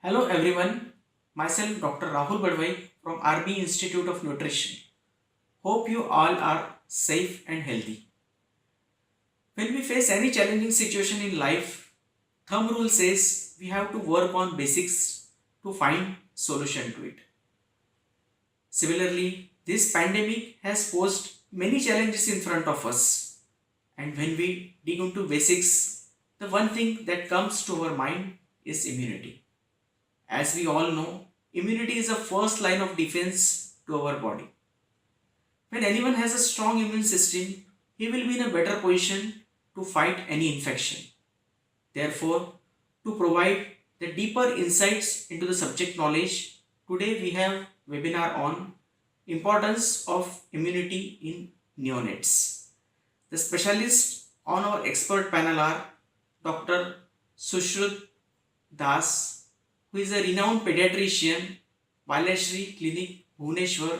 Hello everyone, myself Dr. Rahul Badwai from RB Institute of Nutrition. Hope you all are safe and healthy. When we face any challenging situation in life, thumb rule says we have to work on basics to find solution to it. Similarly, this pandemic has posed many challenges in front of us. And when we dig into basics, the one thing that comes to our mind is immunity. As we all know, immunity is the first line of defense to our body. When anyone has a strong immune system, he will be in a better position to fight any infection. Therefore, to provide the deeper insights into the subject knowledge, today we have webinar on importance of immunity in neonates. The specialists on our expert panel are Dr. Sushrut Das, who is a renowned pediatrician, Balashri Clinic, Bhubaneswar,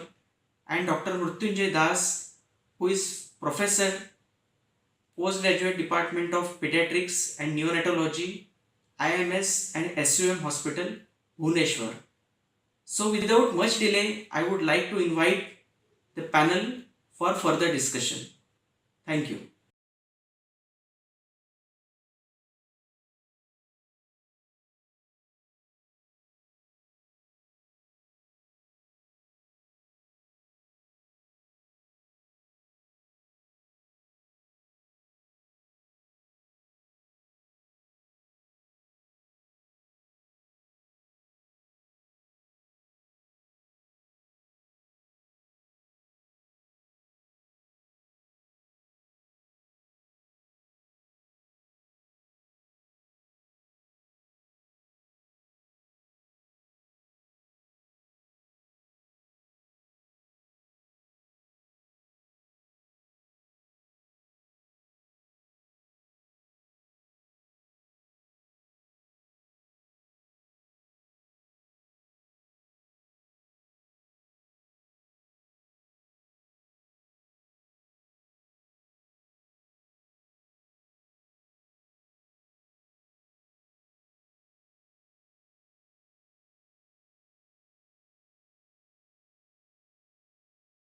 and Dr. Mrutyunjay Das, who is professor, postgraduate department of pediatrics and neonatology, IMS and SUM Hospital, Bhubaneswar. So, without much delay, I would like to invite the panel for further discussion. Thank you.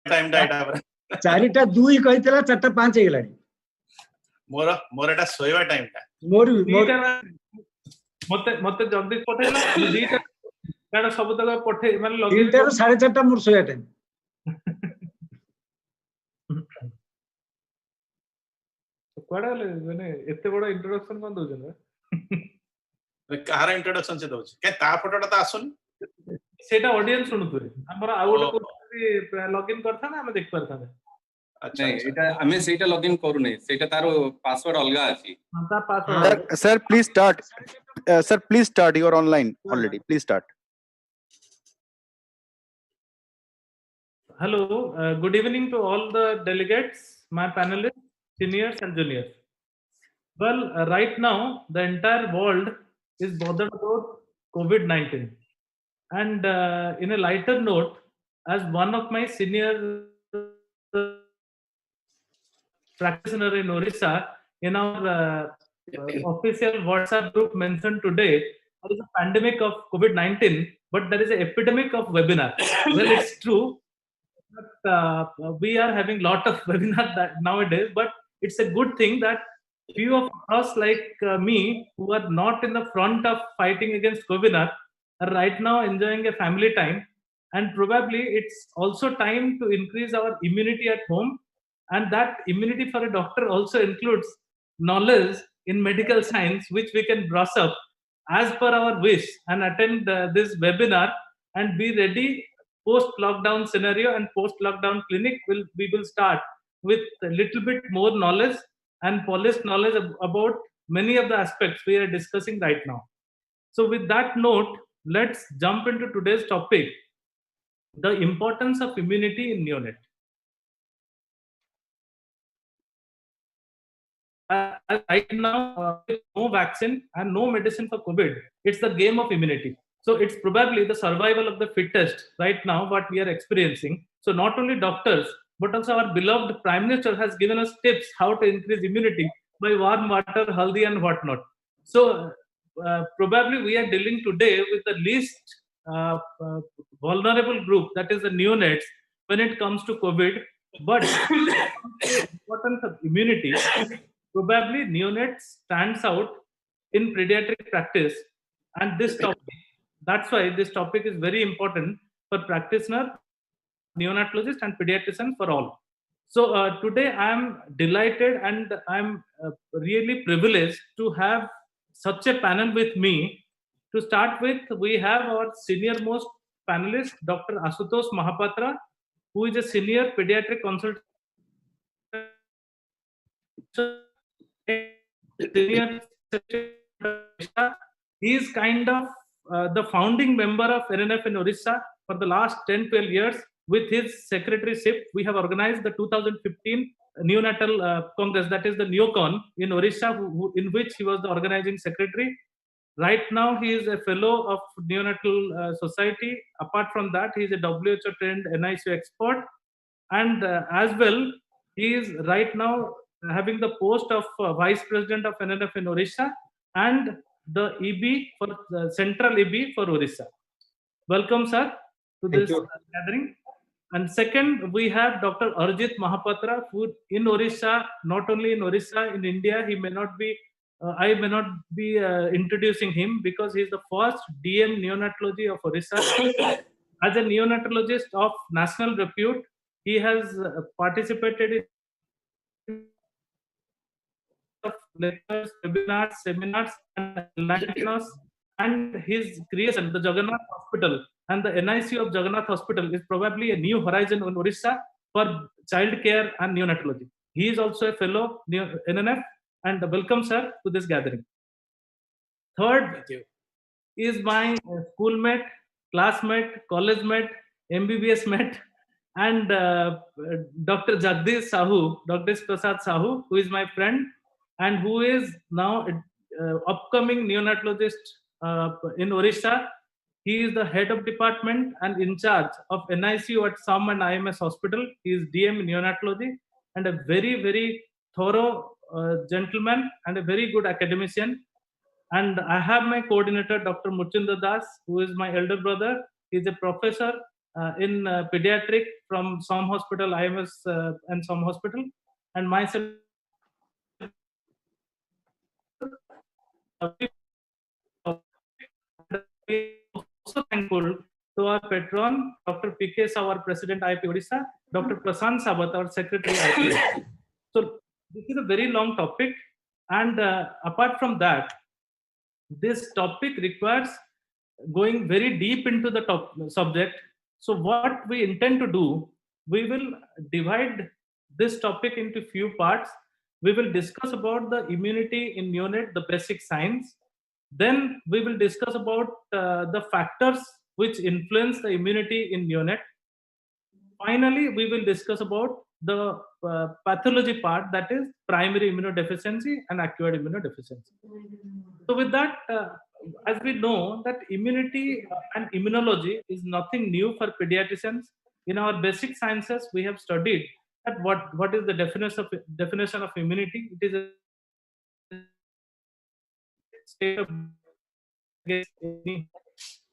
Time diet चारिटा दुई कहितला चारटा पांच हेगलानी मोर मोर एटा सोयवा time टा मोर मते मते जल्दी पठेला दीटा काण सब तक पठे माने लगे 3टा ରୁ 4:30 मोर सोया टाइम कोडा माने एते बडा इंट्रोडक्शन कोन दोजन कहार इंट्रोडक्शन से दोछ के ता फोटोटा त आसुन सेटा ऑडियंस सुनुतुरे हमरा आ गोटे लॉगिन करथा ना हम देख परथा अच्छा नहीं एटा हमें सेटा लॉगिन करू नहीं सेटा तारो पासवर्ड अलगा अछि ता password Sir, please start. Sir, please start. You are online already. Please start. Hello, good evening to all the delegates, my panelists, seniors and juniors. Well, right now, the entire world is bothered about COVID-19. And in a lighter note, as one of my senior practitioner in Orissa, in our official WhatsApp group mentioned today, there is a pandemic of COVID-19, but there is an epidemic of webinar. Well, it's true. But, we are having lot of webinars nowadays, but it's a good thing that few of us like me who are not in the front of fighting against COVID are right now enjoying a family time, and probably it's also time to increase our immunity at home, and that immunity for a doctor also includes knowledge in medical science which we can brush up as per our wish and attend this webinar and be ready post lockdown scenario and post lockdown clinic. We will start with a little bit more knowledge and polished knowledge about many of the aspects we are discussing right now. So with that note, let's jump into today's topic, the importance of immunity in neonate. Right now, no vaccine and no medicine for COVID. It's the game of immunity. So it's probably the survival of the fittest right now, what we are experiencing. So not only doctors, but also our beloved Prime Minister has given us tips how to increase immunity by warm water, haldi and whatnot. So probably we are dealing today with the least vulnerable group, that is the neonates, when it comes to COVID. But the importance of immunity, probably neonates stands out in pediatric practice, and this topic, that's why this topic is very important for practitioner, neonatologist, and pediatrician, for all. So today I'm delighted and I'm really privileged to have such a panel with me. To start with, we have our senior most panelist, Dr. Asutosh Mahapatra, who is a senior pediatric consultant, senior. He is kind of the founding member of NNF in Orissa for the last 10-12 years. With his secretaryship, we have organized the 2015 Neonatal Congress, that is the NeoCon in Orissa, in which he was the organizing secretary. Right now, he is a fellow of Neonatal Society. Apart from that, he is a WHO trained NICU expert. And as well, he is right now having the post of Vice President of NNF in Orissa and the EB for the Central EB for Orissa. Welcome, sir, to this gathering. And second, we have Dr. Arjit Mahapatra, who in Orissa, not only in Orissa, in India, he may not be, I may not be introducing him because he is the first DM neonatology of Orissa. As a neonatologist of national repute, he has participated in lectures, webinars, seminars, and lectures. And his creation, the Jagannath Hospital and the NICU of Jagannath Hospital, is probably a new horizon in Orissa for child care and neonatology. He is also a fellow NNF, and welcome, sir, to this gathering. Third is my schoolmate, classmate, college mate, MBBS mate, and Dr. Jagdish Sahu, Dr. Prasad Sahu, who is my friend and who is now upcoming neonatologist in Orissa. He is the head of department and in charge of NICU at SAM and IMS Hospital. He is DM in neonatology and a very, very thorough gentleman and a very good academician. And I have my coordinator, Dr. Murchinda Das, who is my elder brother. He is a professor in pediatric from SAM Hospital, IMS and SAM Hospital. And myself, also thankful to our patron, Dr. P.K. Sahu, our President, IIP Odisha, Dr. Prasant Sabat, our Secretary, IIP. So this is a very long topic. And apart from that, this topic requires going very deep into the subject. So what we intend to do, we will divide this topic into few parts. We will discuss about the immunity in neonate, the basic science. Then we will discuss about the factors which influence the immunity in neonate. Finally, we will discuss about the pathology part, that is primary immunodeficiency and acquired immunodeficiency. So with that, as we know that immunity and immunology is nothing new for pediatricians. In our basic sciences, we have studied that what is the definition of immunity. It is a state of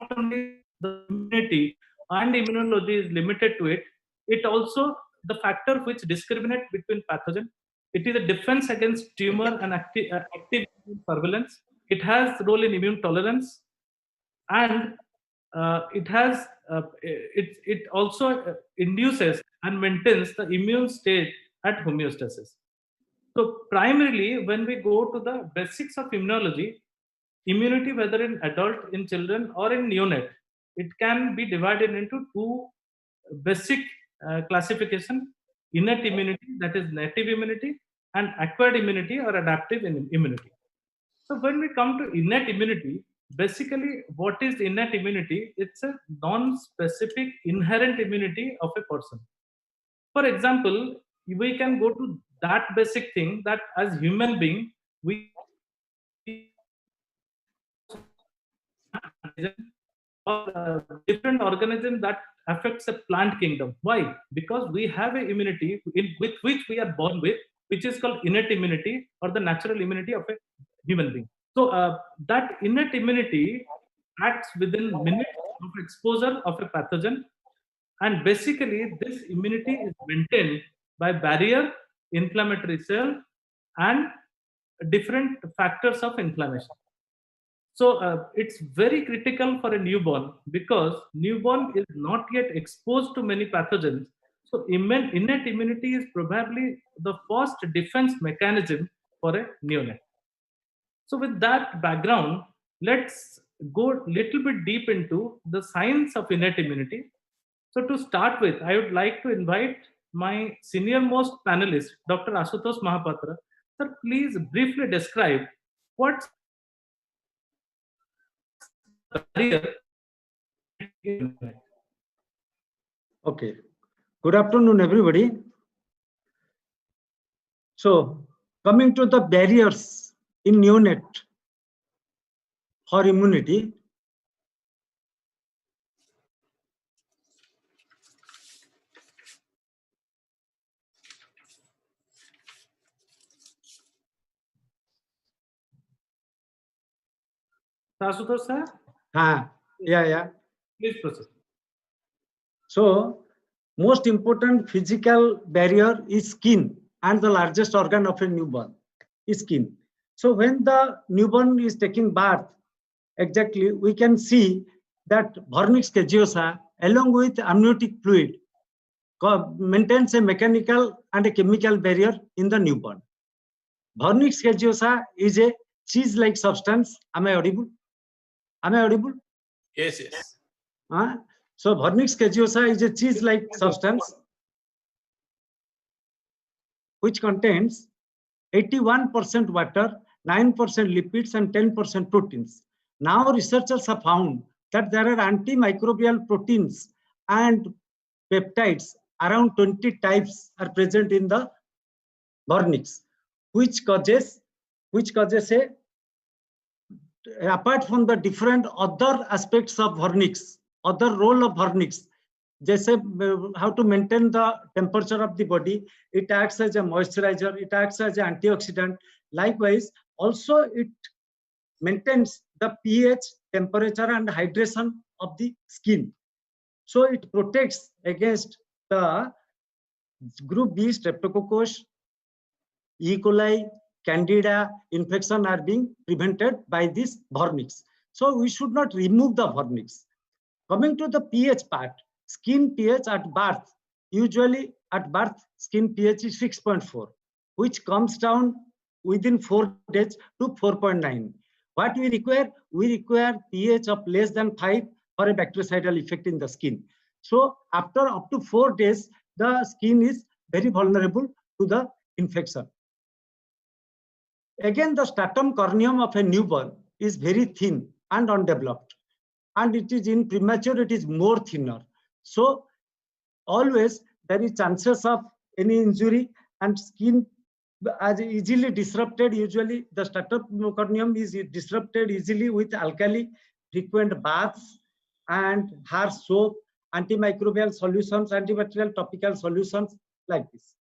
not only the immunity and immunology is limited to it. It also the factor which discriminate between pathogen. It is a defense against tumor and active immune surveillance. It has role in immune tolerance, and it also induces and maintains the immune state at homeostasis. So primarily, when we go to the basics of immunology, immunity, whether in adult, in children, or in neonate, it can be divided into two basic classification: innate immunity, that is native immunity, and acquired immunity or adaptive immunity. So when we come to innate immunity, basically what is innate immunity? It's a non-specific inherent immunity of a person. For example, we can go to that basic thing that as human being, we or different organism that affects a plant kingdom. Why? Because we have an immunity with which we are born with, which is called innate immunity or the natural immunity of a human being. So that innate immunity acts within minutes of exposure of a pathogen, and basically this immunity is maintained by barrier, inflammatory cell, and different factors of inflammation. So it's very critical for a newborn because newborn is not yet exposed to many pathogens. So innate immunity is probably the first defense mechanism for a neonate. So with that background, let's go a little bit deep into the science of innate immunity. So to start with, I would like to invite my senior most panelist, Dr. Ashutosh Mahapatra. Sir, please briefly describe what's the barrier. Okay. Good afternoon, everybody. So, coming to the barriers in neonate for immunity. Ashutosh sir, Yeah. please proceed. So, most important physical barrier is skin, and the largest organ of a newborn is skin. So, when the newborn is taking bath, exactly, we can see that vernix caseosa, along with amniotic fluid, maintains a mechanical and a chemical barrier in the newborn. Vernix caseosa is a cheese-like substance. Am I audible? Yes. So vernix caseosa is a cheese-like substance which contains 81% water, 9% lipids, and 10% proteins. Now researchers have found that there are antimicrobial proteins and peptides, around 20 types are present in the vernix, which causes a, apart from the different other aspects of vernix, other role of vernix, जैसे how to maintain the temperature of the body, it acts as a moisturizer, it acts as an antioxidant. Likewise, also it maintains the pH, temperature, and hydration of the skin. So it protects against the group B streptococcus, E. coli, candida infection are being prevented by this vernix. So we should not remove the vernix. Coming to the pH part, skin pH at birth, usually at birth, skin pH is 6.4, which comes down within 4 days to 4.9. What we require? We require pH of less than 5 for a bactericidal effect in the skin. So after up to 4 days, the skin is very vulnerable to the infection. Again, the stratum corneum of a newborn is very thin and undeveloped, and it is in premature, it is more thinner. So always there is chances of any injury, and skin as easily disrupted. Usually the stratum corneum is disrupted easily with alkali, frequent baths, and harsh soap, antimicrobial solutions, antibacterial topical solutions like this.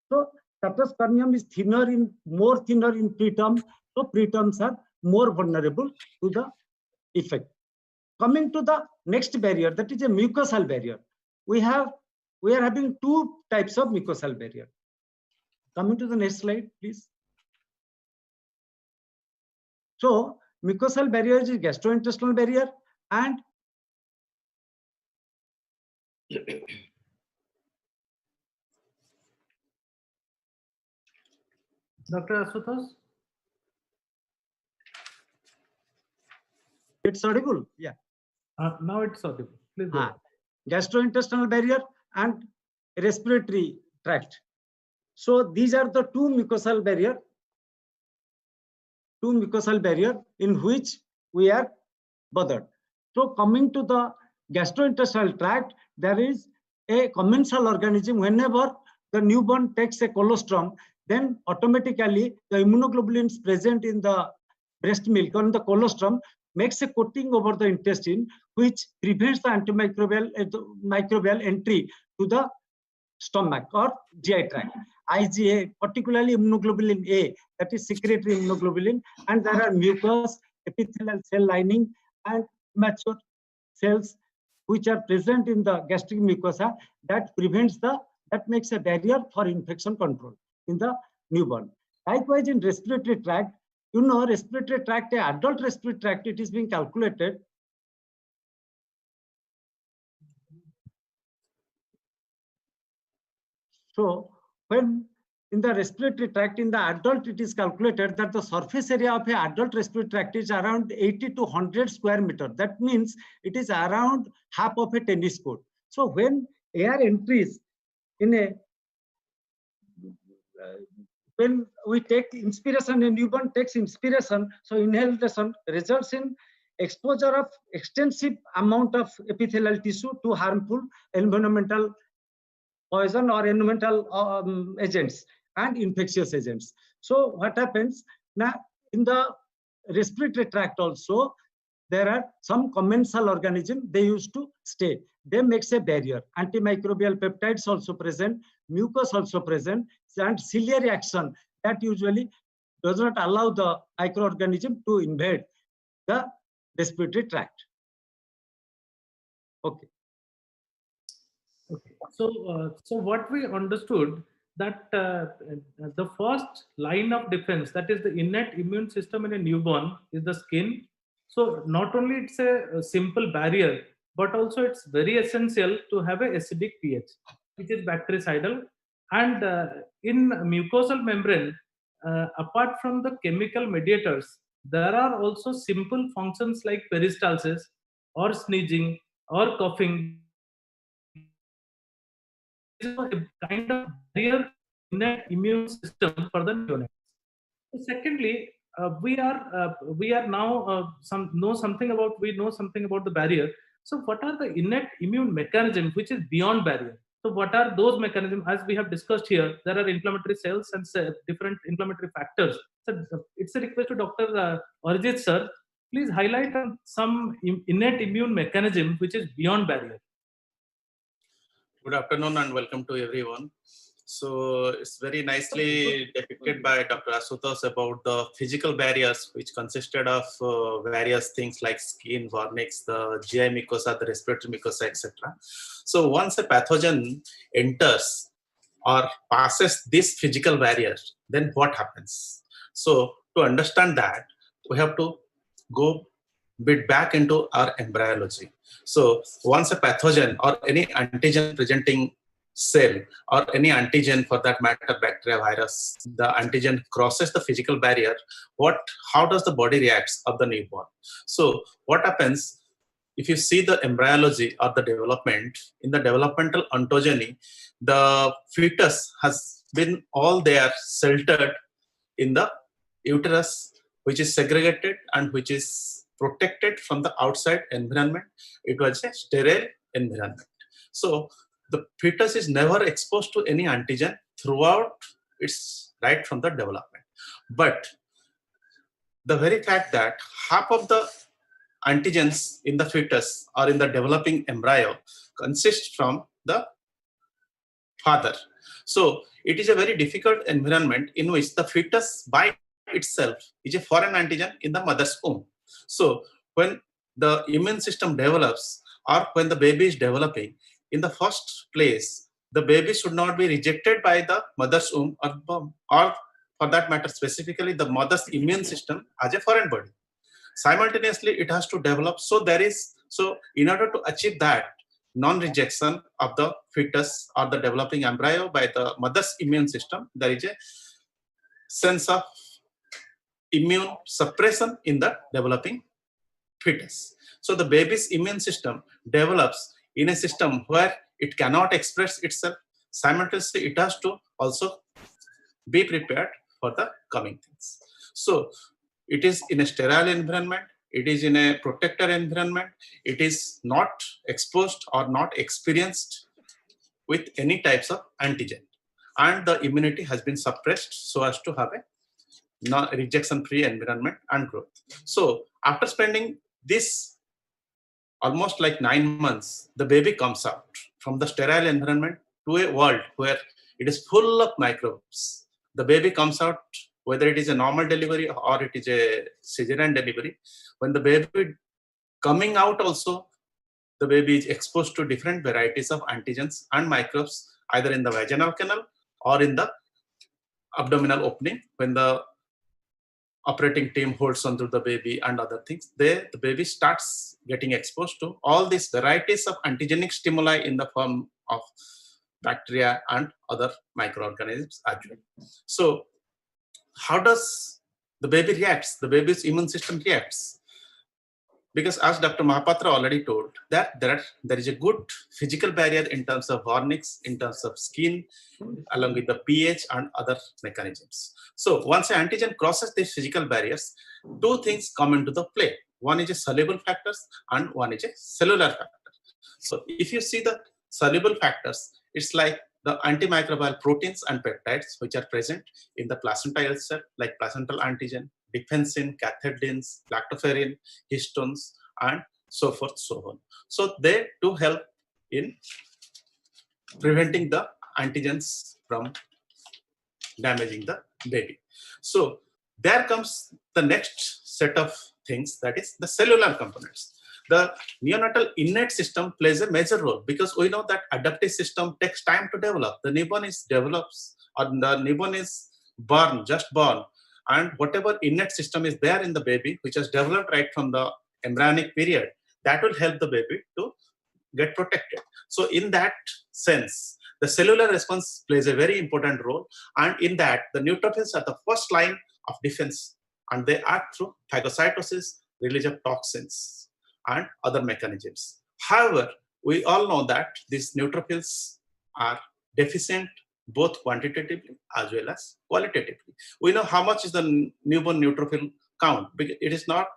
So stratum corneum is more thinner in preterm, so preterms are more vulnerable to the effect. Coming to the next barrier, that is a mucosal barrier. We are having two types of mucosal barrier. Coming to the next slide, please. So mucosal barrier is gastrointestinal barrier and Dr. Ashutosh? it's audible. Yeah. Now it's audible. Please go ahead. Gastrointestinal barrier and respiratory tract. So these are the two mucosal barrier in which we are bothered. So coming to the gastrointestinal tract, there is a commensal organism. Whenever the newborn takes a colostrum, then automatically the immunoglobulins present in the breast milk on the colostrum makes a coating over the intestine, which prevents the antimicrobial microbial entry to the stomach or GI tract. IgA, particularly immunoglobulin A, that is secretory immunoglobulin, and there are mucous, epithelial cell lining, and mature cells which are present in the gastric mucosa that makes a barrier for infection control in the newborn. Likewise, in respiratory tract, respiratory tract, adult respiratory tract, it is being calculated. So when in the respiratory tract, in the adult, it is calculated that the surface area of an adult respiratory tract is around 80 to 100 square meter. That means it is around half of a tennis court. So when air entries in a, when we take inspiration, a newborn takes inspiration, so inhalation results in exposure of extensive amount of epithelial tissue to harmful environmental poison or environmental agents and infectious agents. So what happens now in the respiratory tract also, there are some commensal organisms, they used to stay. They makes a barrier. Antimicrobial peptides also present, mucus also present, and ciliary action that usually does not allow the microorganism to invade the respiratory tract. Okay. Okay. So what we understood that the first line of defense, that is the innate immune system in a newborn, is the skin. So not only it's a simple barrier, but also it's very essential to have a acidic pH, which is bactericidal. And in mucosal membrane, apart from the chemical mediators, there are also simple functions like peristalsis or sneezing or coughing. Is a kind of barrier in the immune system for the neonates. So secondly, we are now know something about the barrier. So what are the innate immune mechanisms which is beyond barrier? So what are those mechanisms? As we have discussed here, there are inflammatory cells and different inflammatory factors. So it's a request to Dr. Arijit sir, please highlight some innate immune mechanism which is beyond barrier. Good afternoon and welcome to everyone. So it's very nicely depicted by Dr. Asutosh about the physical barriers, which consisted of various things like skin, vernix, the GI mucosa, the respiratory mucosa, etc. So once a pathogen enters or passes this physical barrier, then what happens? So to understand that, we have to go bit back into our embryology. So once a pathogen or any antigen presenting cell or any antigen for that matter, bacteria, virus, the antigen crosses the physical barrier, how does the body reacts of the newborn? So what happens if you see the embryology or the development, in the developmental ontogeny, the fetus has been all there sheltered in the uterus, which is segregated and which is protected from the outside environment. It was a sterile environment. So the fetus is never exposed to any antigen throughout its right from the development. But the very fact that half of the antigens in the fetus or in the developing embryo consists from the father. So it is a very difficult environment in which the fetus by itself is a foreign antigen in the mother's womb. So when the immune system develops or when the baby is developing, in the first place, the baby should not be rejected by the mother's womb or for that matter, specifically the mother's immune system as a foreign body. Simultaneously, it has to develop. So in order to achieve that non-rejection of the fetus or the developing embryo by the mother's immune system, there is a sense of immune suppression in the developing fetus. So the baby's immune system develops in a system where it cannot express itself. Simultaneously, it has to also be prepared for the coming things. So it is in a sterile environment, it is in a protected environment, it is not exposed or not experienced with any types of antigen. And the immunity has been suppressed so as to have a rejection-free environment and growth. So after spending this almost like 9 months, the baby comes out from the sterile environment to a world where it is full of microbes. The baby comes out, whether it is a normal delivery or it is a cesarean delivery. When the baby coming out also, the baby is exposed to different varieties of antigens and microbes, either in the vaginal canal or in the abdominal opening. When the operating team holds onto the baby and other things, the baby starts getting exposed to all these varieties of antigenic stimuli in the form of bacteria and other microorganisms as well. So how does the baby reacts? The baby's immune system reacts. Because as Dr. Mahapatra already told, that there is a good physical barrier in terms of vernix, in terms of skin, along with the pH and other mechanisms. So once an antigen crosses these physical barriers, two things come into the play. One is a soluble factors and one is a cellular factor. So if you see the soluble factors, it's like the antimicrobial proteins and peptides which are present in the placental cell, like placental antigen, defensin, cathepsins, lactoferrin, histones, and so forth, so on. So they do help in preventing the antigens from damaging the baby. So there comes the next set of things, that is the cellular components. The neonatal innate system plays a major role because we know that adaptive system takes time to develop. The newborn is develops, or the newborn is born, just born, and whatever innate system is there in the baby, which has developed right from the embryonic period, that will help the baby to get protected. So in that sense, the cellular response plays a very important role, and in that the neutrophils are the first line of defense, and they act through phagocytosis, release of toxins and other mechanisms. However, we all know that these neutrophils are deficient both quantitatively as well as qualitatively. We know how much is the newborn neutrophil count, because it is not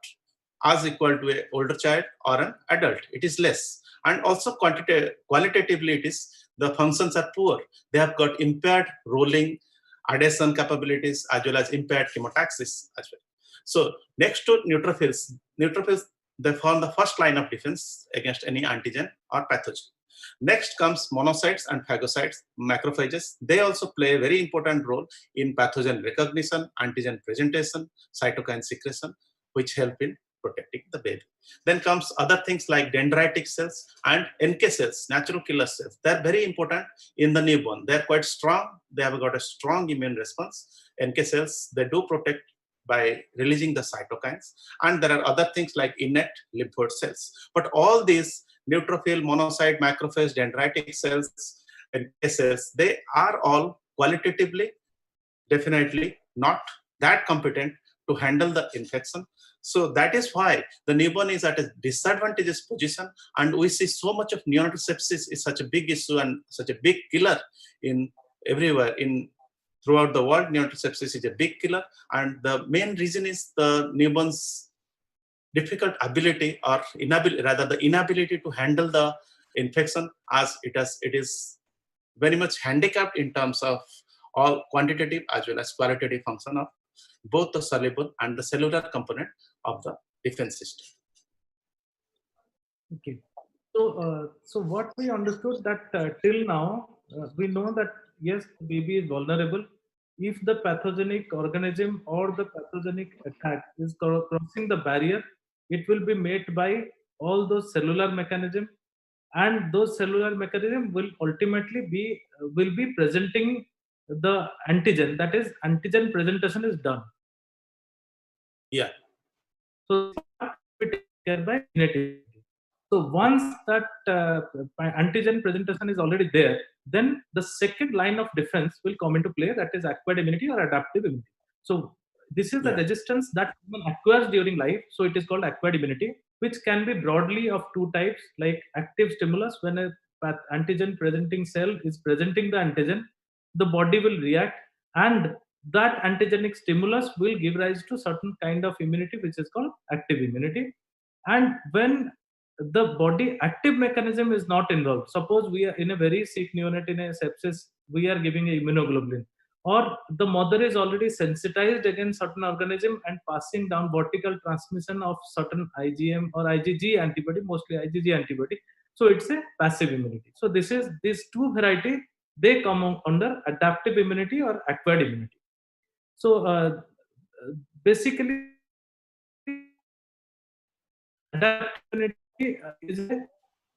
as equal to an older child or an adult. It is less. And also qualitatively, it is the functions are poor. They have got impaired rolling, adhesion capabilities, as well as impaired chemotaxis as well. So next to neutrophils, they form the first line of defense against any antigen or pathogen. Next comes monocytes and phagocytes, macrophages. They also play a very important role in pathogen recognition, antigen presentation, cytokine secretion, which help in protecting the baby. Then comes other things like dendritic cells and NK cells, natural killer cells. They're very important in the newborn. They're quite strong. They have got a strong immune response. NK cells, they do protect by releasing the cytokines. And there are other things like innate lymphoid cells. But all these neutrophil, monocyte, macrophage, dendritic cells, NK cells, they are all qualitatively definitely not that competent to handle the infection. So that is why the newborn is at a disadvantageous position, and we see so much of neonatal sepsis is such a big issue and such a big killer in everywhere throughout the world. Neonatal sepsis is a big killer, and the main reason is the newborn's difficult ability, or the inability to handle the infection, as it is very much handicapped in terms of all quantitative as well as qualitative function of both the soluble and the cellular component of the defense system. Okay. So what we understood that till now, we know that yes, the baby is vulnerable if the pathogenic organism or the pathogenic attack is crossing the barrier. It will be made by all those cellular mechanisms, and those cellular mechanisms will ultimately be presenting the antigen. That is, antigen presentation is done. Yeah. So it is taken by innate immunity. So once that antigen presentation is already there, then the second line of defense will come into play, that is acquired immunity or adaptive immunity. So this is the resistance that one acquires during life. So it is called acquired immunity, which can be broadly of two types, like active stimulus. When a antigen presenting cell is presenting the antigen, the body will react, and that antigenic stimulus will give rise to certain kind of immunity, which is called active immunity. And when the body active mechanism is not involved, suppose we are in a very sick neonate in a sepsis, we are giving a immunoglobulin, or the mother is already sensitized against certain organism and passing down vertical transmission of certain IgM or IgG antibody, mostly IgG antibody. So it's a passive immunity. So these two variety they come under adaptive immunity or acquired immunity. So basically, adaptive immunity is a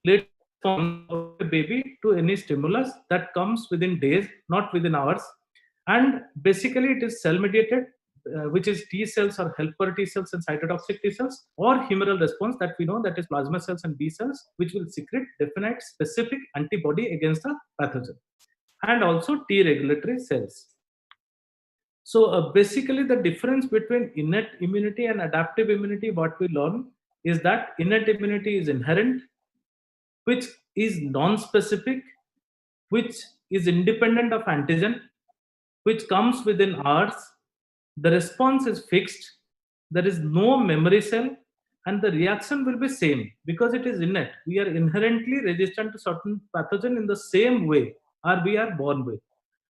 late response of a baby to any stimulus that comes within days, not within hours. And basically, it is cell mediated, which is T cells or helper T cells and cytotoxic T cells, or humoral response that we know, that is plasma cells and B cells, which will secrete definite specific antibody against the pathogen, and also T regulatory cells. So basically, the difference between innate immunity and adaptive immunity, what we learn is that innate immunity is inherent, which is non-specific, which is independent of antigen, which comes within hours. The response is fixed. There is no memory cell, and the reaction will be same because it is innate. We are inherently resistant to certain pathogen in the same way, or we are born with.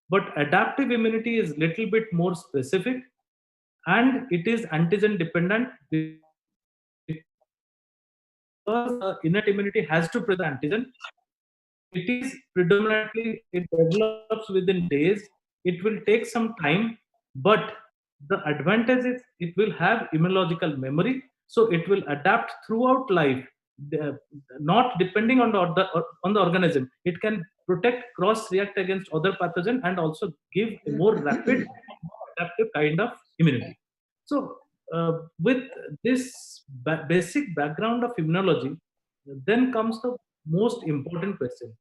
But adaptive immunity is little bit more specific, and it is antigen dependent because innate immunity has to present antigen. It is predominantly, it develops within days. It will take some time, but the advantage is it will have immunological memory, so it will adapt throughout life, not depending on the organism. It can protect, cross react against other pathogen, and also give a more rapid adaptive kind of immunity. So with this basic background of immunology, then comes the most important question.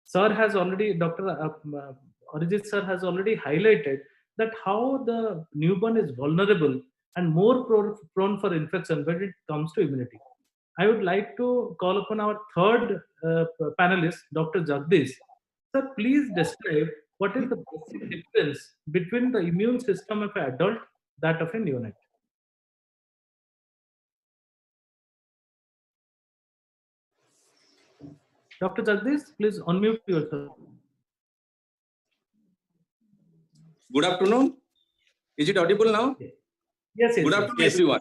Sir has already, Dr. Arijit sir has already highlighted that how the newborn is vulnerable and more prone for infection when it comes to immunity. I would like to call upon our third panelist, Dr. Jagdish. Sir, please describe what is the basic difference between the immune system of an adult, that of a neonate. Dr. Jagdish, please unmute yourself. Good afternoon. Is it audible now? Yes, Good afternoon, everyone.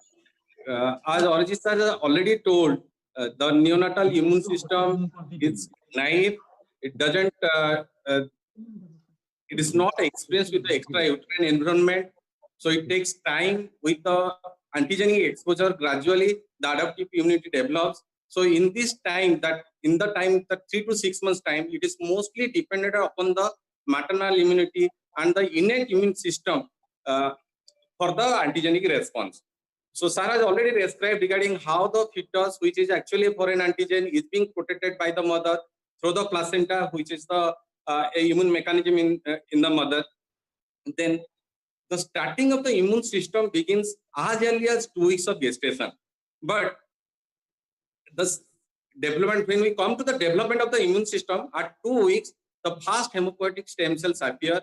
As Arijit sir has already told, the neonatal immune system is naive. It doesn't. It is not experienced with the extrauterine environment, so it takes time. With the antigenic exposure, gradually the adaptive immunity develops. So in this time, the 3 to 6 months time, it is mostly dependent upon the maternal immunity and the innate immune system for the antigenic response. So Sir has already described regarding how the fetus, which is actually a foreign antigen, is being protected by the mother through the placenta, which is the immune mechanism in the mother. Then the starting of the immune system begins as early as 2 weeks of gestation. But the development, when we come to the development of the immune system, at 2 weeks, the first hematopoietic stem cells appear.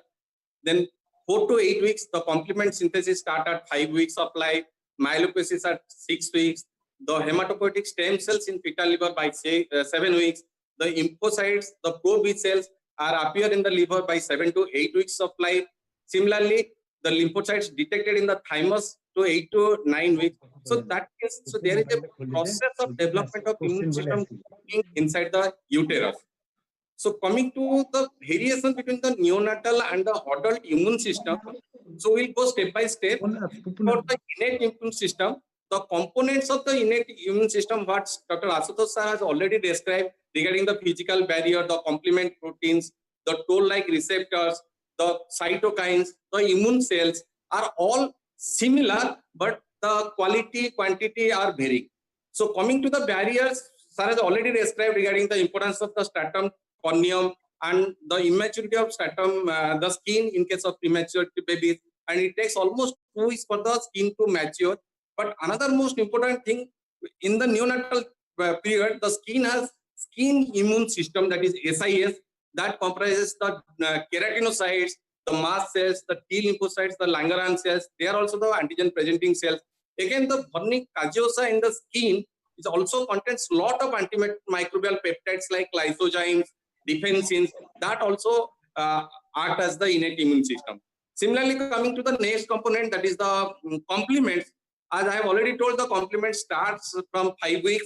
Then 4 to 8 weeks, the complement synthesis start at 5 weeks of life, myelopoiesis at 6 weeks, the hematopoietic stem cells in fetal liver by 7 weeks, the lymphocytes, the pro-B cells appear in the liver by 7 to 8 weeks of life. Similarly, the lymphocytes detected in the thymus to 8 to 9 weeks. So that is, so there is a process of development of immune system inside the uterus. So coming to the variation between the neonatal and the adult immune system, so we'll go step by step. For the innate immune system, the components of the innate immune system, what Dr. Ashutosh sir has already described regarding the physical barrier, the complement proteins, the toll-like receptors, the cytokines, the immune cells are all similar, but the quality, quantity are varying. So coming to the barriers, sir has already described regarding the importance of the stratum corneum and the immaturity of stratum, the skin in case of premature babies, and it takes almost 2 weeks for the skin to mature. But another most important thing, in the neonatal period, the skin has skin immune system, that is SIS, that comprises the keratinocytes, the mast cells, the T lymphocytes, the Langerhans cells. They are also the antigen presenting cells. Again, the Wernicke caseosa in the skin is also contains lot of antimicrobial peptides like lysozymes, defensins, that also act as the innate immune system. Similarly, coming to the next component, that is the complements. As I have already told, the complement starts from 5 weeks,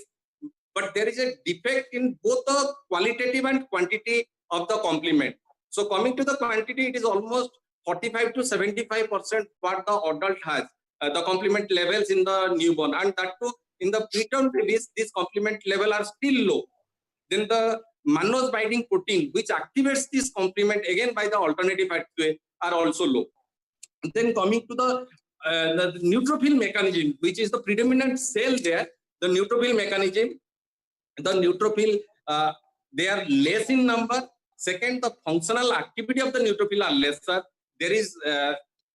but there is a defect in both the qualitative and quantity of the complement. So coming to the quantity, it is almost 45 to 75% what the adult has, the complement levels in the newborn, and that too in the preterm babies, these complement level are still low. Then the mannose binding protein, which activates this complement again by the alternative pathway, are also low. Then coming to the neutrophil mechanism, which is the predominant cell there, the neutrophil mechanism, the neutrophil, they are less in number. Second, the functional activity of the neutrophil are lesser. There is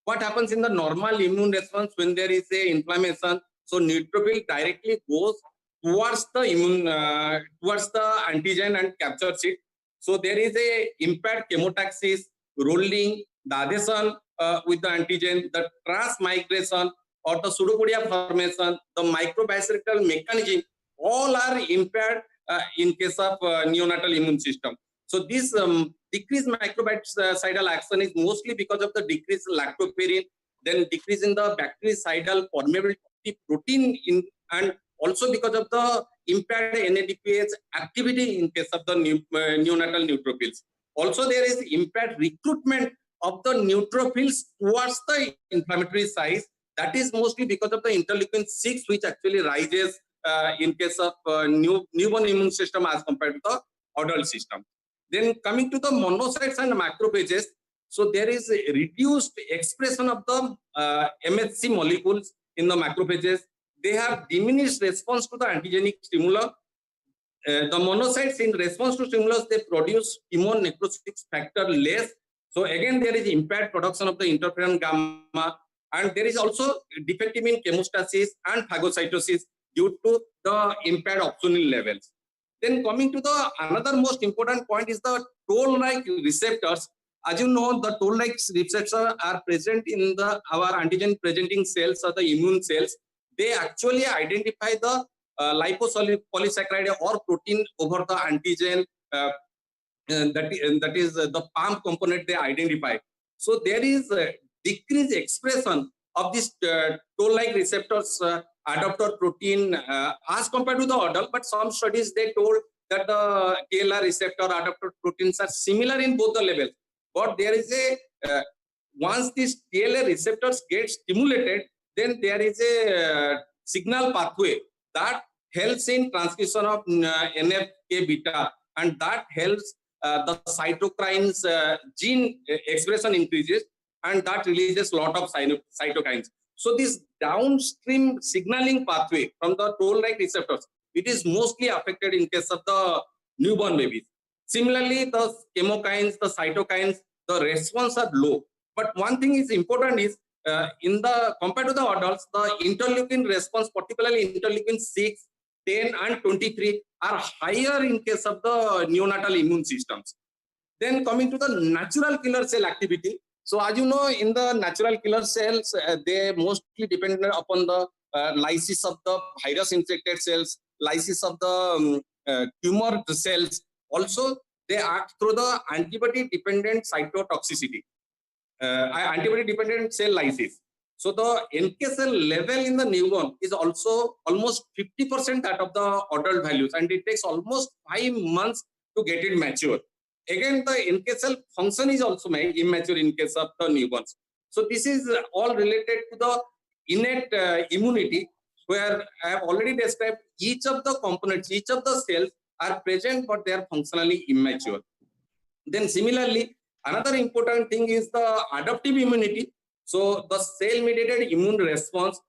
what happens in the normal immune response when there is a inflammation. So neutrophil directly goes towards the immune, towards the antigen and captures it. So there is a impaired chemotaxis, rolling, the adhesion with the antigen, the transmigration or the pseudopodia formation, the microbiocidal mechanism, all are impaired in case of neonatal immune system. So this decreased microbicidal action is mostly because of the decreased lactoferrin, then decrease in the bactericidal permeability protein and also because of the impaired NADPH activity in case of the neonatal neutrophils. Also, there is impaired recruitment of the neutrophils towards the inflammatory size. That is mostly because of the interleukin-6, which actually rises in case of newborn immune system as compared to the adult system. Then coming to the monocytes and macrophages, so there is a reduced expression of the MHC molecules in the macrophages. They have diminished response to the antigenic stimulus. The monocytes in response to stimulus, they produce immune necrosis factor less. So again, there is impaired production of the interferon gamma, and there is also defective in chemostasis and phagocytosis due to the impaired opsonil levels. Then coming to the another most important point is the toll-like receptors. As you know, the toll-like receptors are present in the our antigen-presenting cells or the immune cells. They actually identify the lipopolysaccharide or protein over the antigen. That is the PAM component they identify. So there is a decreased expression of these toll-like receptors, adaptor protein as compared to the adult, but some studies they told that the TLR receptor adaptor proteins are similar in both the levels. But there is a once these TLR receptors get stimulated, then there is a signal pathway that helps in transcription of NFK beta, and that helps the cytokines gene expression increases, and that releases a lot of cytokines. So this downstream signaling pathway from the toll-like receptors, it is mostly affected in case of the newborn babies. Similarly, the chemokines, the cytokines, the response are low. But one thing is important is in the compared to the adults, the interleukin response, particularly interleukin 6, 10, and 23, are higher in case of the neonatal immune systems. Then coming to the natural killer cell activity. So as you know, in the natural killer cells, they mostly depend upon the lysis of the virus-infected cells, lysis of the tumor cells. Also, they act through the antibody-dependent cytotoxicity, antibody-dependent cell lysis. So the NK cell level in the newborn is also almost 50% that of the adult values, and it takes almost 5 months to get it mature. Again, the NK cell function is also immature in case of the newborns. So this is all related to the innate immunity, where I have already described each of the components, each of the cells are present, but they are functionally immature. Then similarly, another important thing is the adaptive immunity. So the cell-mediated immune response,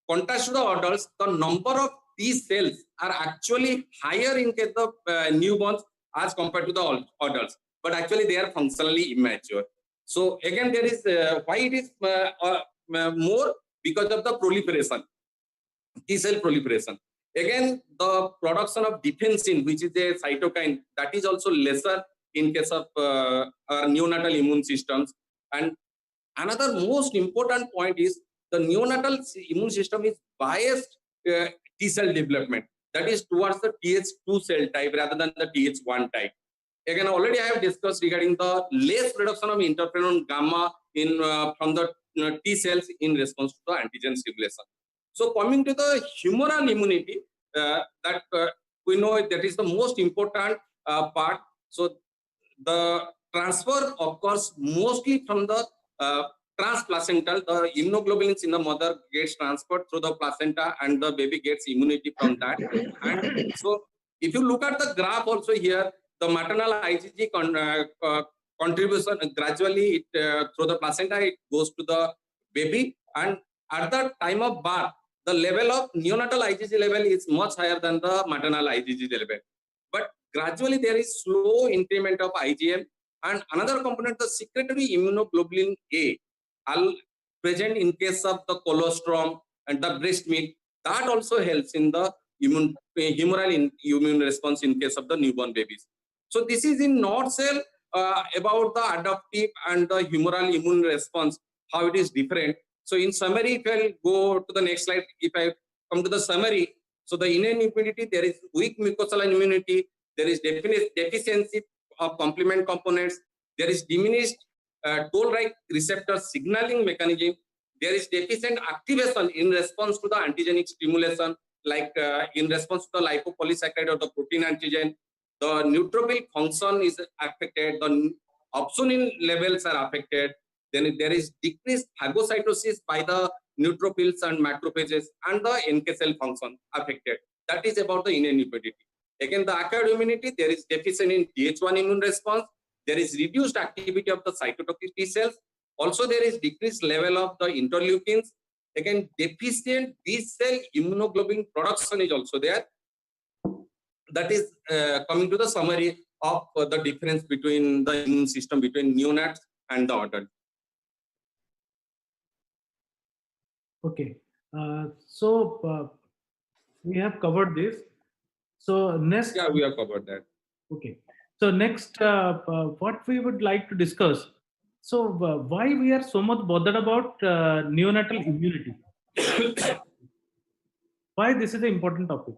contrast to the adults, the number of these cells are actually higher in case of newborns as compared to the adults, but actually they are functionally immature. So again, there is why it is more because of the proliferation, T cell proliferation. Again, the production of defensin, which is a cytokine, that is also lesser in case of our neonatal immune systems. And another most important point is the neonatal immune system is biased T cell development, that is towards the Th2 cell type rather than the Th1 type. Again, already I have discussed regarding the less production of interferon gamma in from the T cells in response to the antigen stimulation. So coming to the humoral immunity, that we know that is the most important part. So the transfer occurs mostly from the transplacental. The immunoglobulins in the mother gets transferred through the placenta, and the baby gets immunity from that. And so, if you look at the graph also here, the maternal IgG contribution gradually through the placenta it goes to the baby, and at the time of birth, the level of neonatal IgG level is much higher than the maternal IgG level. But gradually there is slow increment of IgM, and another component, the secretory immunoglobulin A, present in case of the colostrum and the breast milk, that also helps in the humoral immune response in case of the newborn babies. So this is in nutshell about the adaptive and the humoral immune response, how it is different. So in summary, if I go to the next slide, if I come to the summary, so the innate immunity, there is weak mucosal immunity, there is deficiency of complement components, there is diminished toll-like receptor signaling mechanism, there is deficient activation in response to the antigenic stimulation, like in response to the lipopolysaccharide or the protein antigen, the neutrophil function is affected, the opsonin levels are affected, then there is decreased phagocytosis by the neutrophils and macrophages, and the NK cell function affected. That is about the innate immunity. Again, the acquired immunity, there is deficient in Th1 immune response, there is reduced activity of the cytotoxic T cells, also there is decreased level of the interleukins, again deficient B cell immunoglobulin production is also there. That is coming to the summary of the difference between the immune system between neonates and the adult. Okay, so we have covered this. So next, Yeah, we have covered that. okay. So next, what we would like to discuss. So why we are so much bothered about neonatal immunity? Why this is an important topic?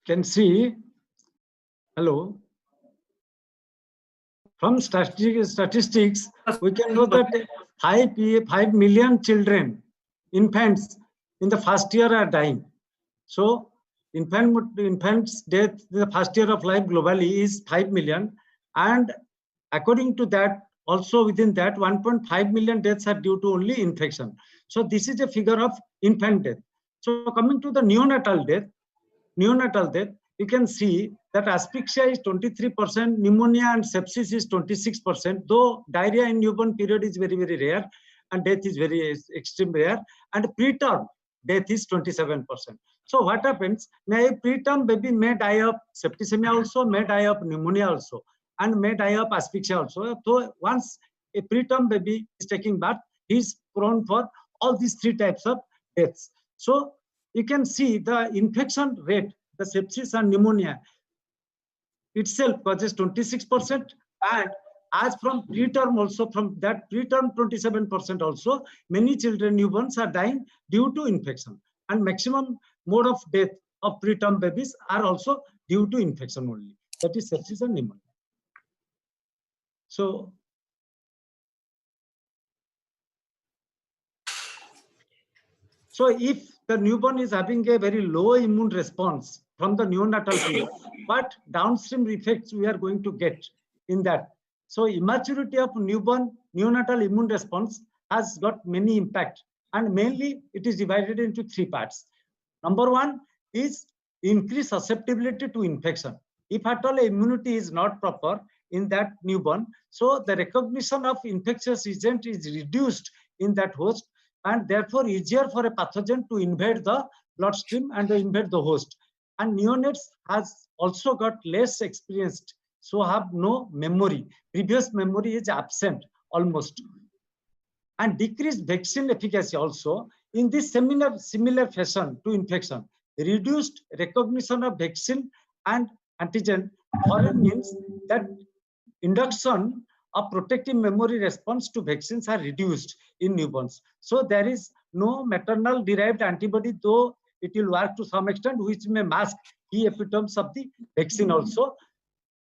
Can see, hello, from statistics, we can know that 5 million children, infants in the first year are dying. So infants death in the first year of life globally is 5 million, and according to that, also within that 1.5 million deaths are due to only infection. So this is a figure of infant death. So coming to the neonatal death, you can see that asphyxia is 23%, pneumonia and sepsis is 26%, though diarrhea in newborn period is very, very rare, and death is very extreme rare, and preterm death is 27%. So what happens, a preterm baby may die of septicemia also, may die of pneumonia also, and may die of asphyxia also. So once a preterm baby is taking birth, he is prone for all these three types of deaths. So you can see the infection rate, the sepsis and pneumonia itself causes 26%, and as from preterm also, from that preterm 27% also, many children, newborns are dying due to infection, and maximum mode of death of preterm babies are also due to infection only, that is sepsis and pneumonia. So if the newborn is having a very low immune response from the neonatal period, what downstream effects we are going to get in that? So immaturity of neonatal immune response has got many impact, and mainly it is divided into three parts. Number one is increased susceptibility to infection. If at all immunity is not proper in that newborn, so the recognition of infectious agent is reduced in that host, and therefore easier for a pathogen to invade the bloodstream and invade the host. And neonates has also got less experienced, so have no memory. Previous memory is absent almost. And decreased vaccine efficacy also in this similar fashion to infection. Reduced recognition of vaccine and antigen foreign means that induction of protective memory response to vaccines are reduced in newborns. So there is no maternal derived antibody, though it will work to some extent, which may mask key epitopes of the vaccine also,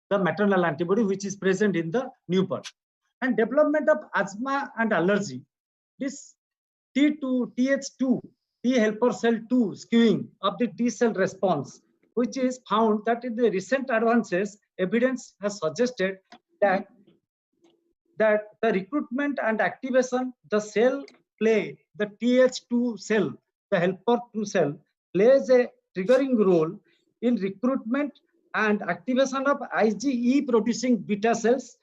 the maternal antibody which is present in the newborn. And development of asthma and allergy. This Th2 T helper cell 2 skewing of the T cell response, which is found that in the recent advances, evidence has suggested that the recruitment and activation, the cell play, the TH2 cell, the helper 2 cell, plays a triggering role in recruitment and activation of IgE producing beta cells,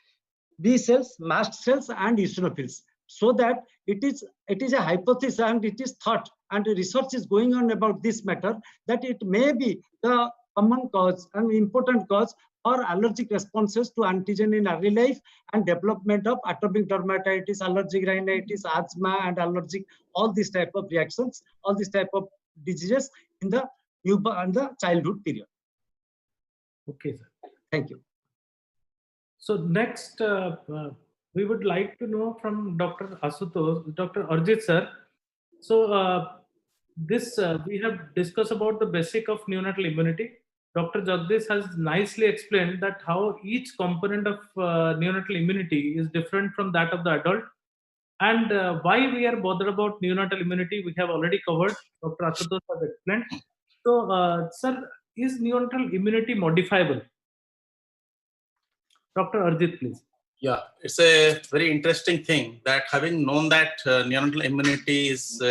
B cells, mast cells, and eosinophils. So that it is a hypothesis and it is thought and research is going on about this matter that it may be the common cause and important cause or allergic responses to antigen in early life and development of atopic dermatitis, allergic rhinitis, asthma, and allergic, all these type of reactions, all these type of diseases in the newborn and the childhood period. Okay, sir. Thank you. So next, we would like to know from Dr. Asutosh, Dr. Arjit sir. So we have discussed about the basic of neonatal immunity. Dr. Jagdish has nicely explained that how each component of neonatal immunity is different from that of the adult. And why we are bothered about neonatal immunity, we have already covered. Dr. Asutosh has explained. So, sir, is neonatal immunity modifiable? Dr. Arjit, please. Yeah, it's a very interesting thing that having known that neonatal immunity is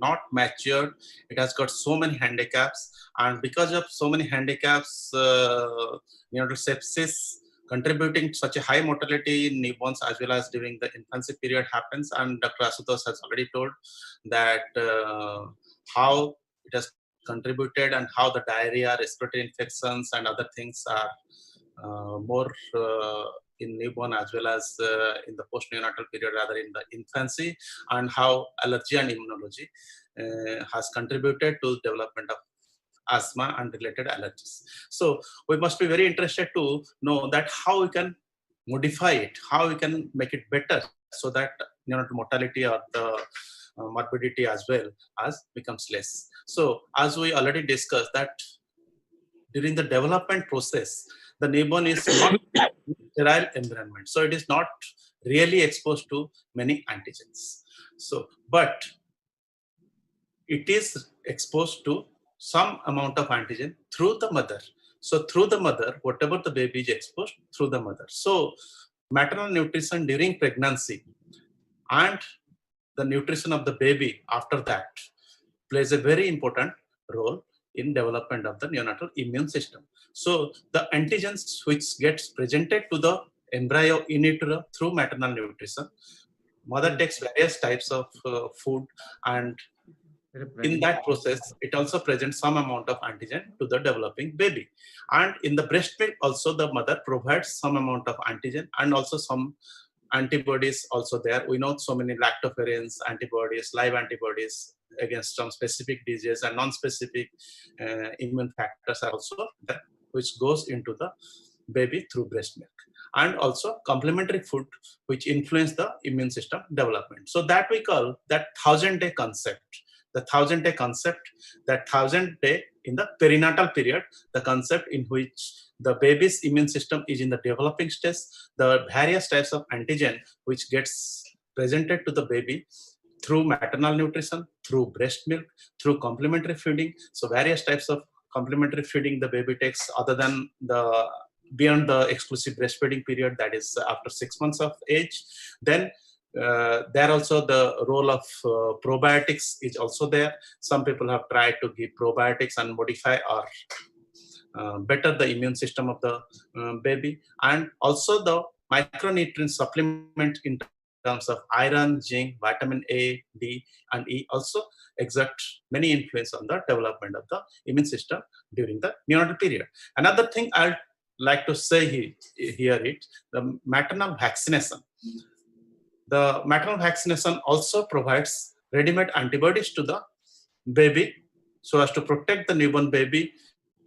not matured, it has got so many handicaps, and because of so many handicaps, neonatal sepsis contributing to such a high mortality in newborns as well as during the infancy period happens. And Dr. Asutosh has already told that how it has contributed and how the diarrhea, respiratory infections, and other things are more in newborn as well as in the post-neonatal period, rather in the infancy, and how allergy and immunology has contributed to the development of asthma and related allergies. So we must be very interested to know that how we can modify it, how we can make it better so that neonatal mortality or the morbidity as well as becomes less. So as we already discussed that during the development process, the newborn is not in sterile environment, so it is not really exposed to many antigens. So, but it is exposed to some amount of antigen through the mother. So through the mother, whatever the baby is exposed through the mother. So maternal nutrition during pregnancy and the nutrition of the baby after that plays a very important role in development of the neonatal immune system. So the antigens which gets presented to the embryo in utero through maternal nutrition, mother takes various types of food, and in that process, it also presents some amount of antigen to the developing baby. And in the breast milk also, the mother provides some amount of antigen and also some antibodies also there. We know so many lactoferrins, antibodies, live antibodies against some specific diseases, and non-specific immune factors are also there, which goes into the baby through breast milk. And also complementary food which influence the immune system development. So that we call that 1000-day concept. The 1000-day concept, that 1000-day in the perinatal period, the concept in which the baby's immune system is in the developing stage, the various types of antigen which gets presented to the baby through maternal nutrition, through breast milk, through complementary feeding. So various types of complementary feeding the baby takes other than the beyond the exclusive breastfeeding period, that is after 6 months of age. Then there also the role of probiotics is also there. Some people have tried to give probiotics and modify or better the immune system of the baby. And also the micronutrient supplement in terms of iron, zinc, vitamin A, D, and E also exert many influence on the development of the immune system during the neonatal period. Another thing I'd like to say here is the maternal vaccination. The maternal vaccination also provides ready-made antibodies to the baby so as to protect the newborn baby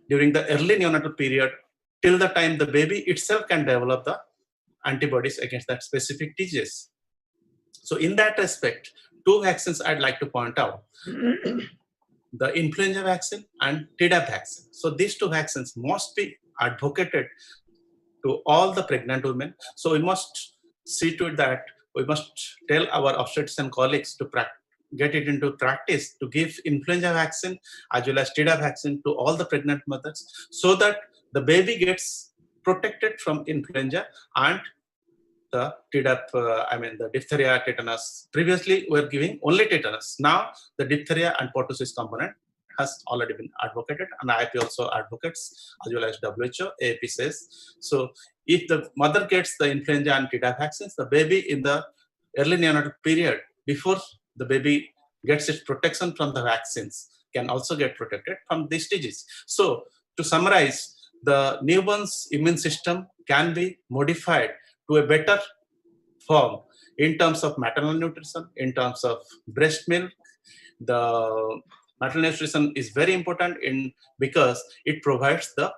during the early neonatal period till the time the baby itself can develop the antibodies against that specific disease. So in that respect, two vaccines I'd like to point out. The influenza vaccine and Tdap vaccine. So these two vaccines must be advocated to all the pregnant women. So we must see to it that we must tell our obstetrician colleagues to get it into practice to give influenza vaccine as well as Tdap vaccine to all the pregnant mothers, so that the baby gets protected from influenza and the Tdap, the diphtheria, tetanus. Previously, we were giving only tetanus. Now, the diphtheria and pertussis component has already been advocated, and IAP also advocates, as well as WHO. AAP says, so if the mother gets the influenza and Tdap vaccines, the baby in the early neonatal period, before the baby gets its protection from the vaccines, can also get protected from these diseases. So, to summarize, the newborn's immune system can be modified to a better form in terms of maternal nutrition, in terms of breast milk. The maternal nutrition is very important because it provides the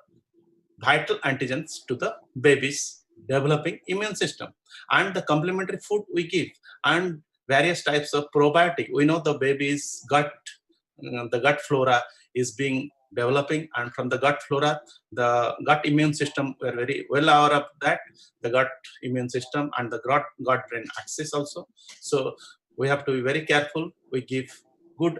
vital antigens to the baby's developing immune system, and the complementary food we give and various types of probiotic. We know the baby's gut, the gut flora is being developing, and from the gut flora, the gut immune system, we're very well aware of that, the gut immune system and the gut brain axis also. So we have to be very careful. We give good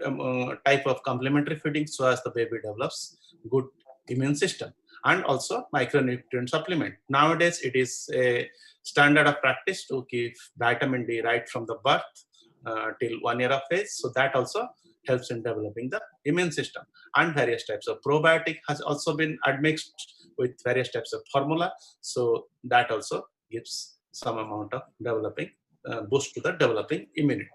type of complementary feeding so as the baby develops good immune system, and also micronutrient supplement. Nowadays, it is a standard of practice to give vitamin D right from the birth till 1 year of age. So that also helps in developing the immune system, and various types of probiotic has also been admixed with various types of formula. So that also gives some amount of developing boost to the developing immunity.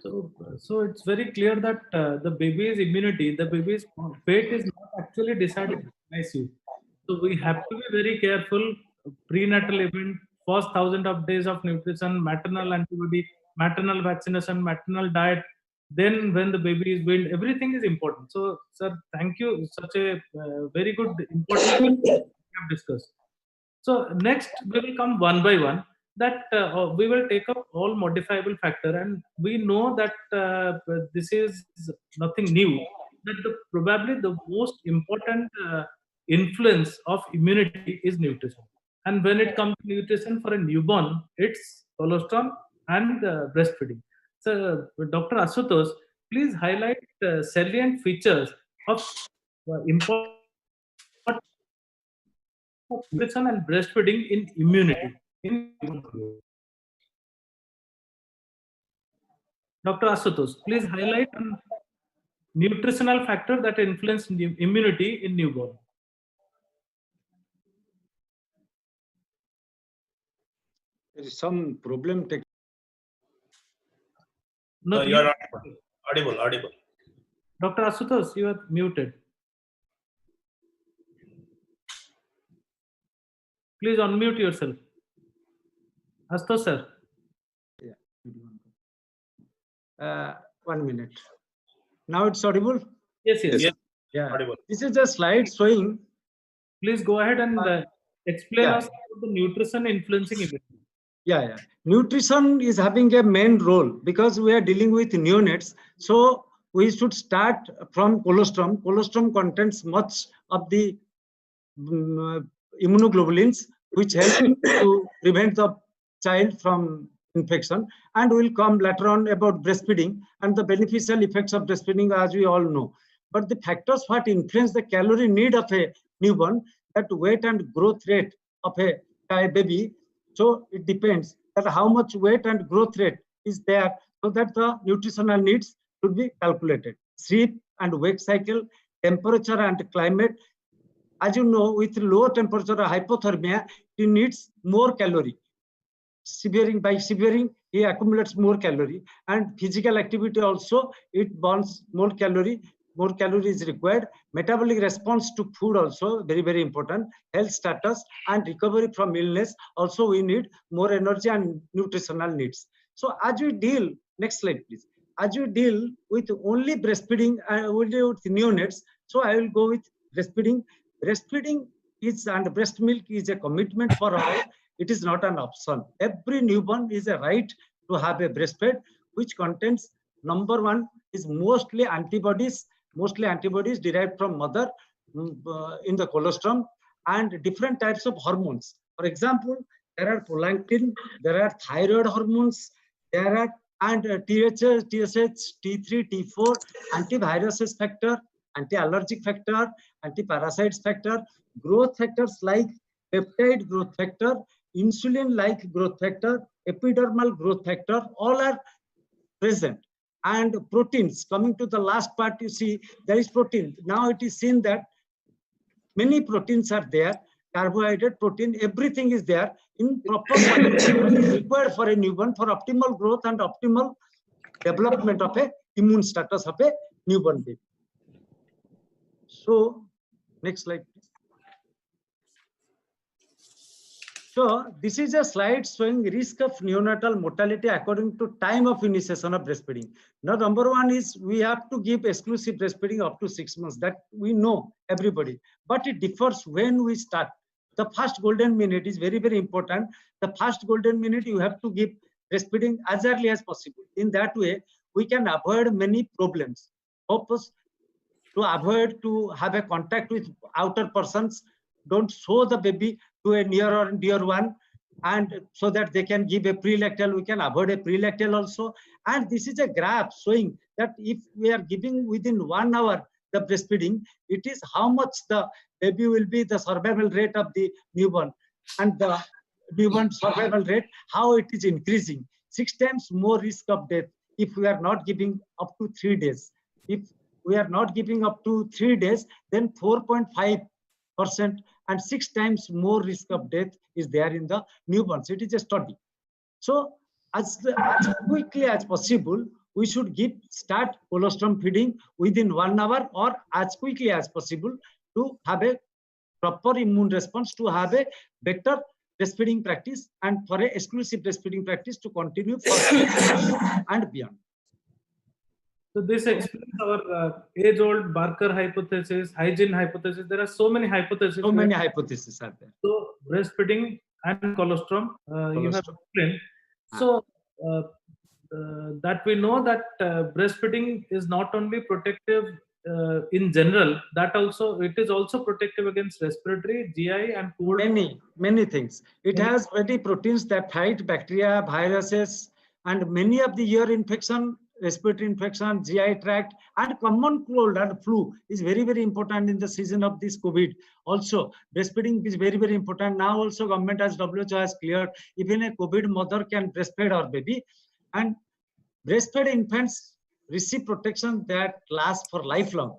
So it's very clear that the baby's immunity, the baby's fate is not actually decided by ICU. So we have to be very careful. Prenatal event, first 1,000 of days of nutrition, maternal antibody, maternal vaccination, maternal diet. Then when the baby is weaned, everything is important. So, sir, thank you. Such a very good, important thing we have discussed. So next, we will come one by one. That we will take up all modifiable factor, and we know that this is nothing new. That probably the most important influence of immunity is nutrition. And when it comes to nutrition for a newborn, it's colostrum and breastfeeding. So, Dr. Ashutosh, please highlight salient features of important nutrition and breastfeeding in immunity. Dr. Ashutosh, please highlight nutritional factor that influence immunity in newborn. There is some problem. No, you are audible. Dr. Ashutosh, you are muted. Please unmute yourself. Ashutosh, sir. Yeah. 1 minute. Now it's audible? Yes. Yeah. Audible. This is a slide showing. Please go ahead and explain Yeah. us about the nutrition influencing immunity. Yeah. Nutrition is having a main role because we are dealing with neonates. So we should start from colostrum. Colostrum contains much of the immunoglobulins, which help to prevent the child from infection. And we'll come later on about breastfeeding and the beneficial effects of breastfeeding, as we all know. But the factors what influence the calorie need of a newborn, that weight and growth rate of a baby. So it depends that how much weight and growth rate is there, so that the nutritional needs should be calculated. Sleep and wake cycle, temperature and climate. As you know, with low temperature or hypothermia, he needs more calorie. By severing, he accumulates more calorie, and physical activity also, it burns more calorie. More calorie is required. Metabolic response to food also very, very important. Health status and recovery from illness also, we need more energy and nutritional needs. So as we deal, next slide please. As we deal with only breastfeeding with neonates, so I will go with breastfeeding. Breastfeeding is, and breast milk is a commitment for all. It is not an option. Every newborn is a right to have a breastfeed, which contains, number one, is mostly antibodies derived from mother in the colostrum, and different types of hormones. For example, there are prolactin, there are thyroid hormones, there are and TSH, T3, T4, antiviruses factor, anti-allergic factor, anti-parasites factor, growth factors like peptide growth factor, insulin-like growth factor, epidermal growth factor, all are present. And proteins, coming to the last part, you see there is protein. Now it is seen that many proteins are there, carbohydrate, protein, everything is there in proper quantity required for a newborn for optimal growth and optimal development of a immune status of a newborn baby. So next slide, please. So this is a slide showing risk of neonatal mortality according to time of initiation of breastfeeding. Now, number one is we have to give exclusive breastfeeding up to 6 months. That we know, everybody. But it differs when we start. The first golden minute is very, very important. The first golden minute you have to give breastfeeding as early as possible. In that way, we can avoid many problems. Purpose to avoid to have a contact with outer persons. Don't show the baby to a near or dear one, and so that they can give a prelactal. We can avoid a prelactal also. And this is a graph showing that if we are giving within 1 hour the breastfeeding, it is how much the baby will be, the survival rate of the newborn, and the newborn survival rate, how it is increasing. 6 times more risk of death if we are not giving up to 3 days. If we are not giving up to 3 days, then 4.5% and 6 times more risk of death is there in the newborns. It is a study. So as quickly as possible, we should start colostrum feeding within 1 hour or as quickly as possible to have a proper immune response, to have a better breastfeeding practice, and for a exclusive breastfeeding practice to continue for and beyond. So this explains our age-old Barker hypothesis, hygiene hypothesis. There are so many hypotheses. So many hypotheses are there. So breastfeeding and colostrum, you have explained. So that we know that breastfeeding is not only protective in general, that also it is also protective against respiratory, GI, and cold. Many things. It has many proteins that fight bacteria, viruses, and many of the ear infection, respiratory infection, GI tract, and common cold and flu is very, very important in the season of this COVID. Also, breastfeeding is very, very important. Now also government as WHO has cleared, even a COVID mother can breastfeed her baby. And breastfed infants receive protection that lasts for lifelong.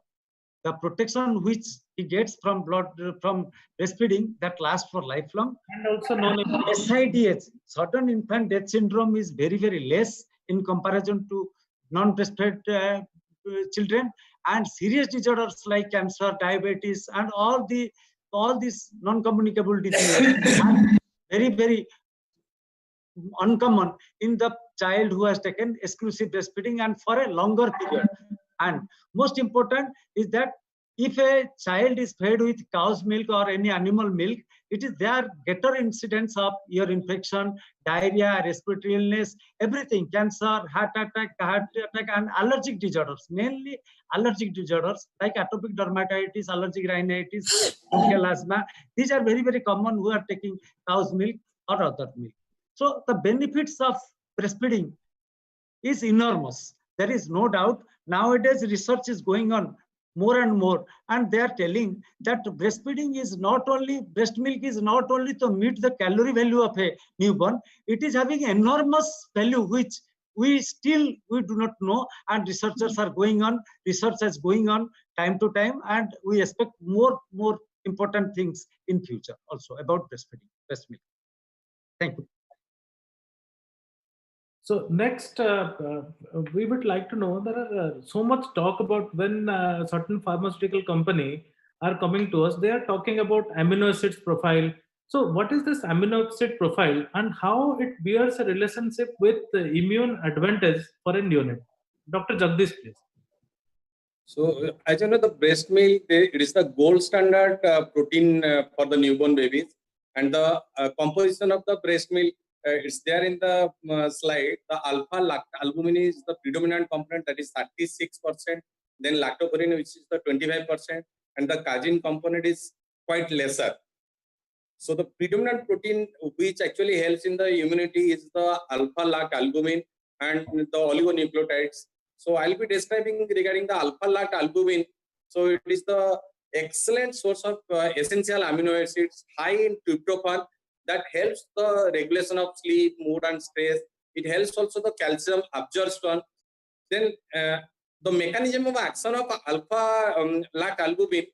The protection which he gets from breastfeeding that lasts for lifelong. And also SIDH, sudden infant death syndrome, is very, very less in comparison to non-breastfed children, and serious disorders like cancer, diabetes, and all these non-communicable diseases are very, very uncommon in the child who has taken exclusive breastfeeding and for a longer period. And most important is that if a child is fed with cow's milk or any animal milk, it is there greater incidence of ear infection, diarrhea, respiratory illness, everything, cancer, heart attack, and allergic disorders, mainly allergic disorders like atopic dermatitis, allergic rhinitis, bronchial asthma. These are very, very common who are taking cow's milk or other milk. So the benefits of breastfeeding is enormous. There is no doubt. Nowadays, research is going on more and more, and they are telling that breastfeeding is not only, breast milk is not only to meet the calorie value of a newborn, it is having enormous value which we do not know, and researchers are going on, research is going on time to time, and we expect more important things in future also about breastfeeding, breast milk. Thank you. So next, we would like to know, there are so much talk about when certain pharmaceutical company are coming to us, they are talking about amino acids profile. So what is this amino acid profile and how it bears a relationship with the immune advantage for a neonate? Dr. Jagdish, please. So as you know, the breast milk, it is the gold standard protein for the newborn babies, and the composition of the breast milk, it's there in the slide. The alpha-lactalbumin is the predominant component, that is 36%. Then lactoferrin, which is the 25%, and the casein component is quite lesser. So the predominant protein which actually helps in the immunity is the alpha-lactalbumin, and the oligonucleotides. So I'll be describing regarding the alpha-lactalbumin. So it is the excellent source of essential amino acids high in tryptophan that helps the regulation of sleep, mood, and stress. It helps also the calcium absorption. Then the mechanism of action of alpha-lactalbumin,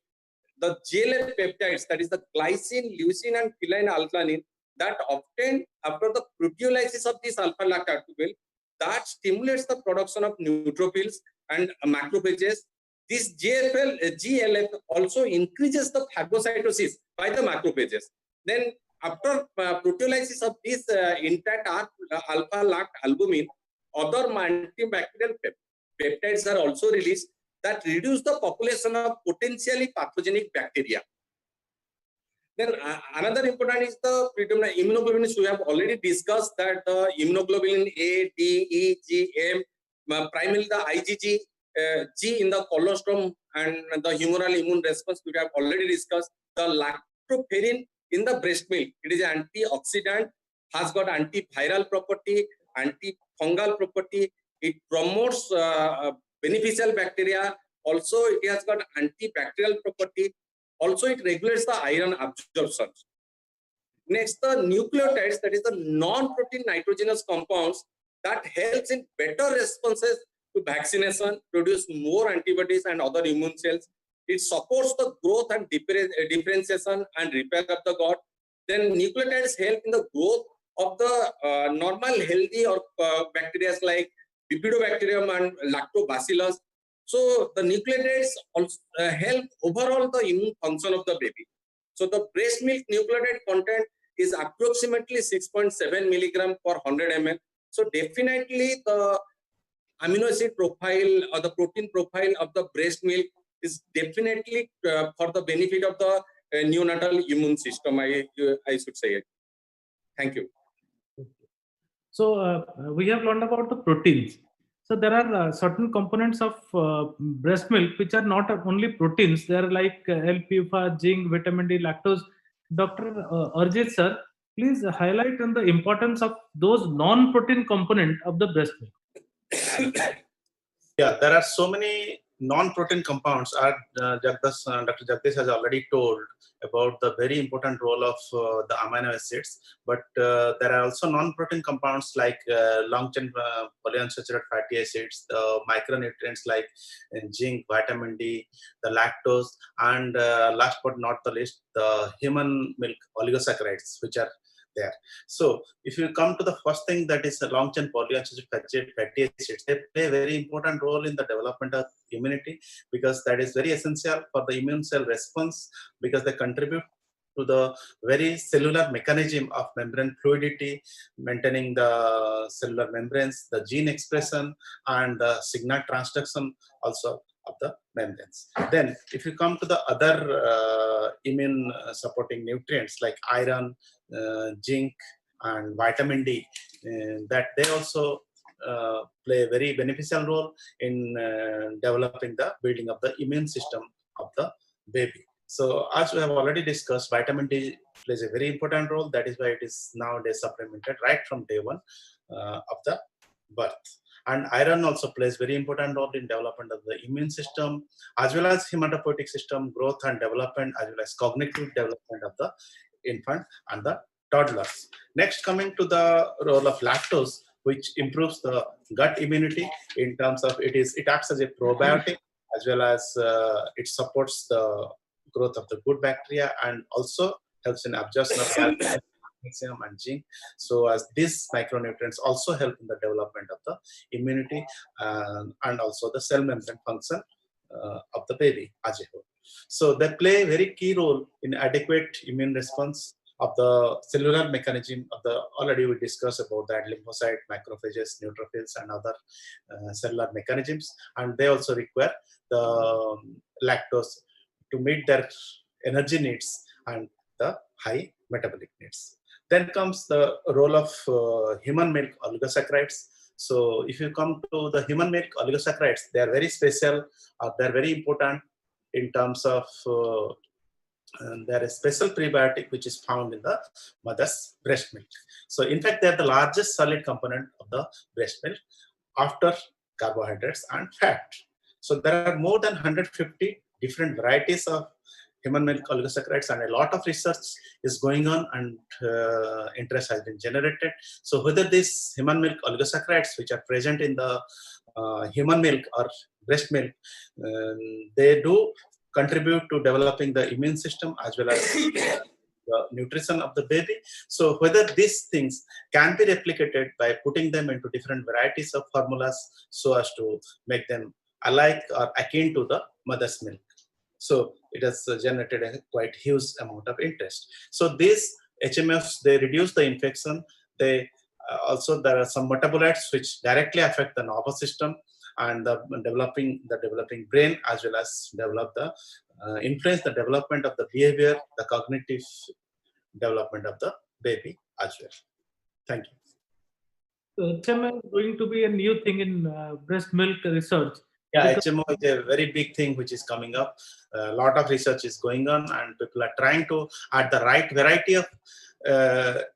the GLF peptides, that is the glycine, leucine, and phenylalanine, that obtained after the proteolysis of this alpha-lactalbumin, that stimulates the production of neutrophils and macrophages. This GLF also increases the phagocytosis by the macrophages. Then after proteolysis of this intact alpha-lactalbumin, other antibacterial peptides are also released that reduce the population of potentially pathogenic bacteria. Then another important is the predominant immunoglobulins. We have already discussed that the immunoglobulin A, D, E, G, M, primarily the IgG, G in the colostrum and the humoral immune response we have already discussed. The lactoferrin in the breast milk, it is antioxidant, has got antiviral property, antifungal property. It promotes beneficial bacteria. Also, it has got antibacterial property. Also, it regulates the iron absorption. Next, the nucleotides, that is the non-protein nitrogenous compounds that helps in better responses to vaccination, produce more antibodies and other immune cells. It supports the growth and differentiation and repair of the gut. Then nucleotides help in the growth of the normal healthy or bacteria like Bifidobacterium and Lactobacillus. So the nucleotides also help overall the immune function of the baby. So the breast milk nucleotide content is approximately 6.7 milligram per 100 ml. So definitely the amino acid profile or the protein profile of the breast milk is definitely for the benefit of the neonatal immune system, I should say it. Thank you. So we have learned about the proteins. So there are certain components of breast milk which are not only proteins. They are like L-PUFA, zinc, vitamin D, lactose. Dr. Arjit sir, please highlight on the importance of those non-protein component of the breast milk. Yeah, there are so many non-protein compounds. Dr. Jagdish has already told about the very important role of the amino acids, but there are also non-protein compounds like long-chain polyunsaturated fatty acids, the micronutrients like zinc, vitamin D, the lactose, and last but not the least, the human milk oligosaccharides, which are there. So if you come to the first thing, that is the long-chain polyunsaturated fatty acids, they play a very important role in the development of immunity, because that is very essential for the immune cell response, because they contribute to the very cellular mechanism of membrane fluidity, maintaining the cellular membranes, the gene expression, and the signal transduction also of the membranes. Then if you come to the other immune supporting nutrients like iron, zinc, and vitamin D, that they also play a very beneficial role in developing the building of the immune system of the baby. So as we have already discussed, vitamin D plays a very important role. That is why it is nowadays supplemented right from day one of the birth. And iron also plays very important role in development of the immune system, as well as hematopoietic system growth and development, as well as cognitive development of the infant and the toddlers. Next, coming to the role of lactose, which improves the gut immunity in terms of it acts as a probiotic, as well as it supports the growth of the good bacteria, and also helps in absorption of calcium, magnesium, and zinc. So as these micronutrients also help in the development of the immunity and also the cell membrane function of the baby as a whole. So they play a very key role in adequate immune response of the cellular mechanism of the, already we discussed about that, lymphocyte, macrophages, neutrophils, and other cellular mechanisms. And they also require the lactose to meet their energy needs and the high metabolic needs. Then comes the role of human milk oligosaccharides. So if you come to the human milk oligosaccharides, they are very special, they are very important in terms of there is special prebiotic which is found in the mother's breast milk. So in fact, they are the largest solid component of the breast milk after carbohydrates and fat. So there are more than 150 different varieties of human milk oligosaccharides, and a lot of research is going on, and interest has been generated. So whether these human milk oligosaccharides which are present in the human milk or breast milk, they do contribute to developing the immune system as well as the nutrition of the baby. So whether these things can be replicated by putting them into different varieties of formulas so as to make them alike or akin to the mother's milk. So it has generated a quite huge amount of interest. So these HMFs, they reduce the infection. They also, there are some metabolites which directly affect the nervous system and the developing brain, as well as develop the influence the development of the behavior, the cognitive development of the baby as well. Thank you. HMO is going to be a new thing in breast milk research. Yeah, HMO is a very big thing which is coming up. A lot of research is going on, and people are trying to add the right variety of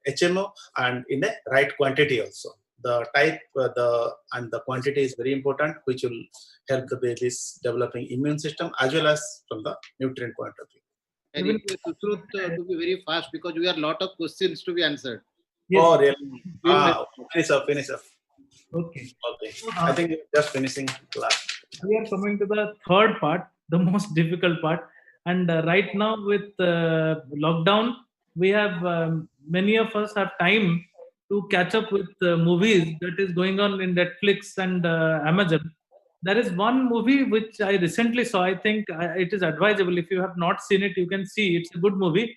HMO and in a right quantity also. The type and the quantity is very important, which will help the baby's developing immune system as well as from the nutrient point of view. I request Sushrut to be very fast because we have a lot of questions to be answered. Yes. Oh, really? Finish up. Okay. Okay. I think we're just finishing class. We are coming to the third part, the most difficult part. And right now with lockdown, we have many of us have time to catch up with movies that is going on in Netflix and Amazon. There is one movie which I recently saw. I think it is advisable. If you have not seen it, you can see. It's a good movie.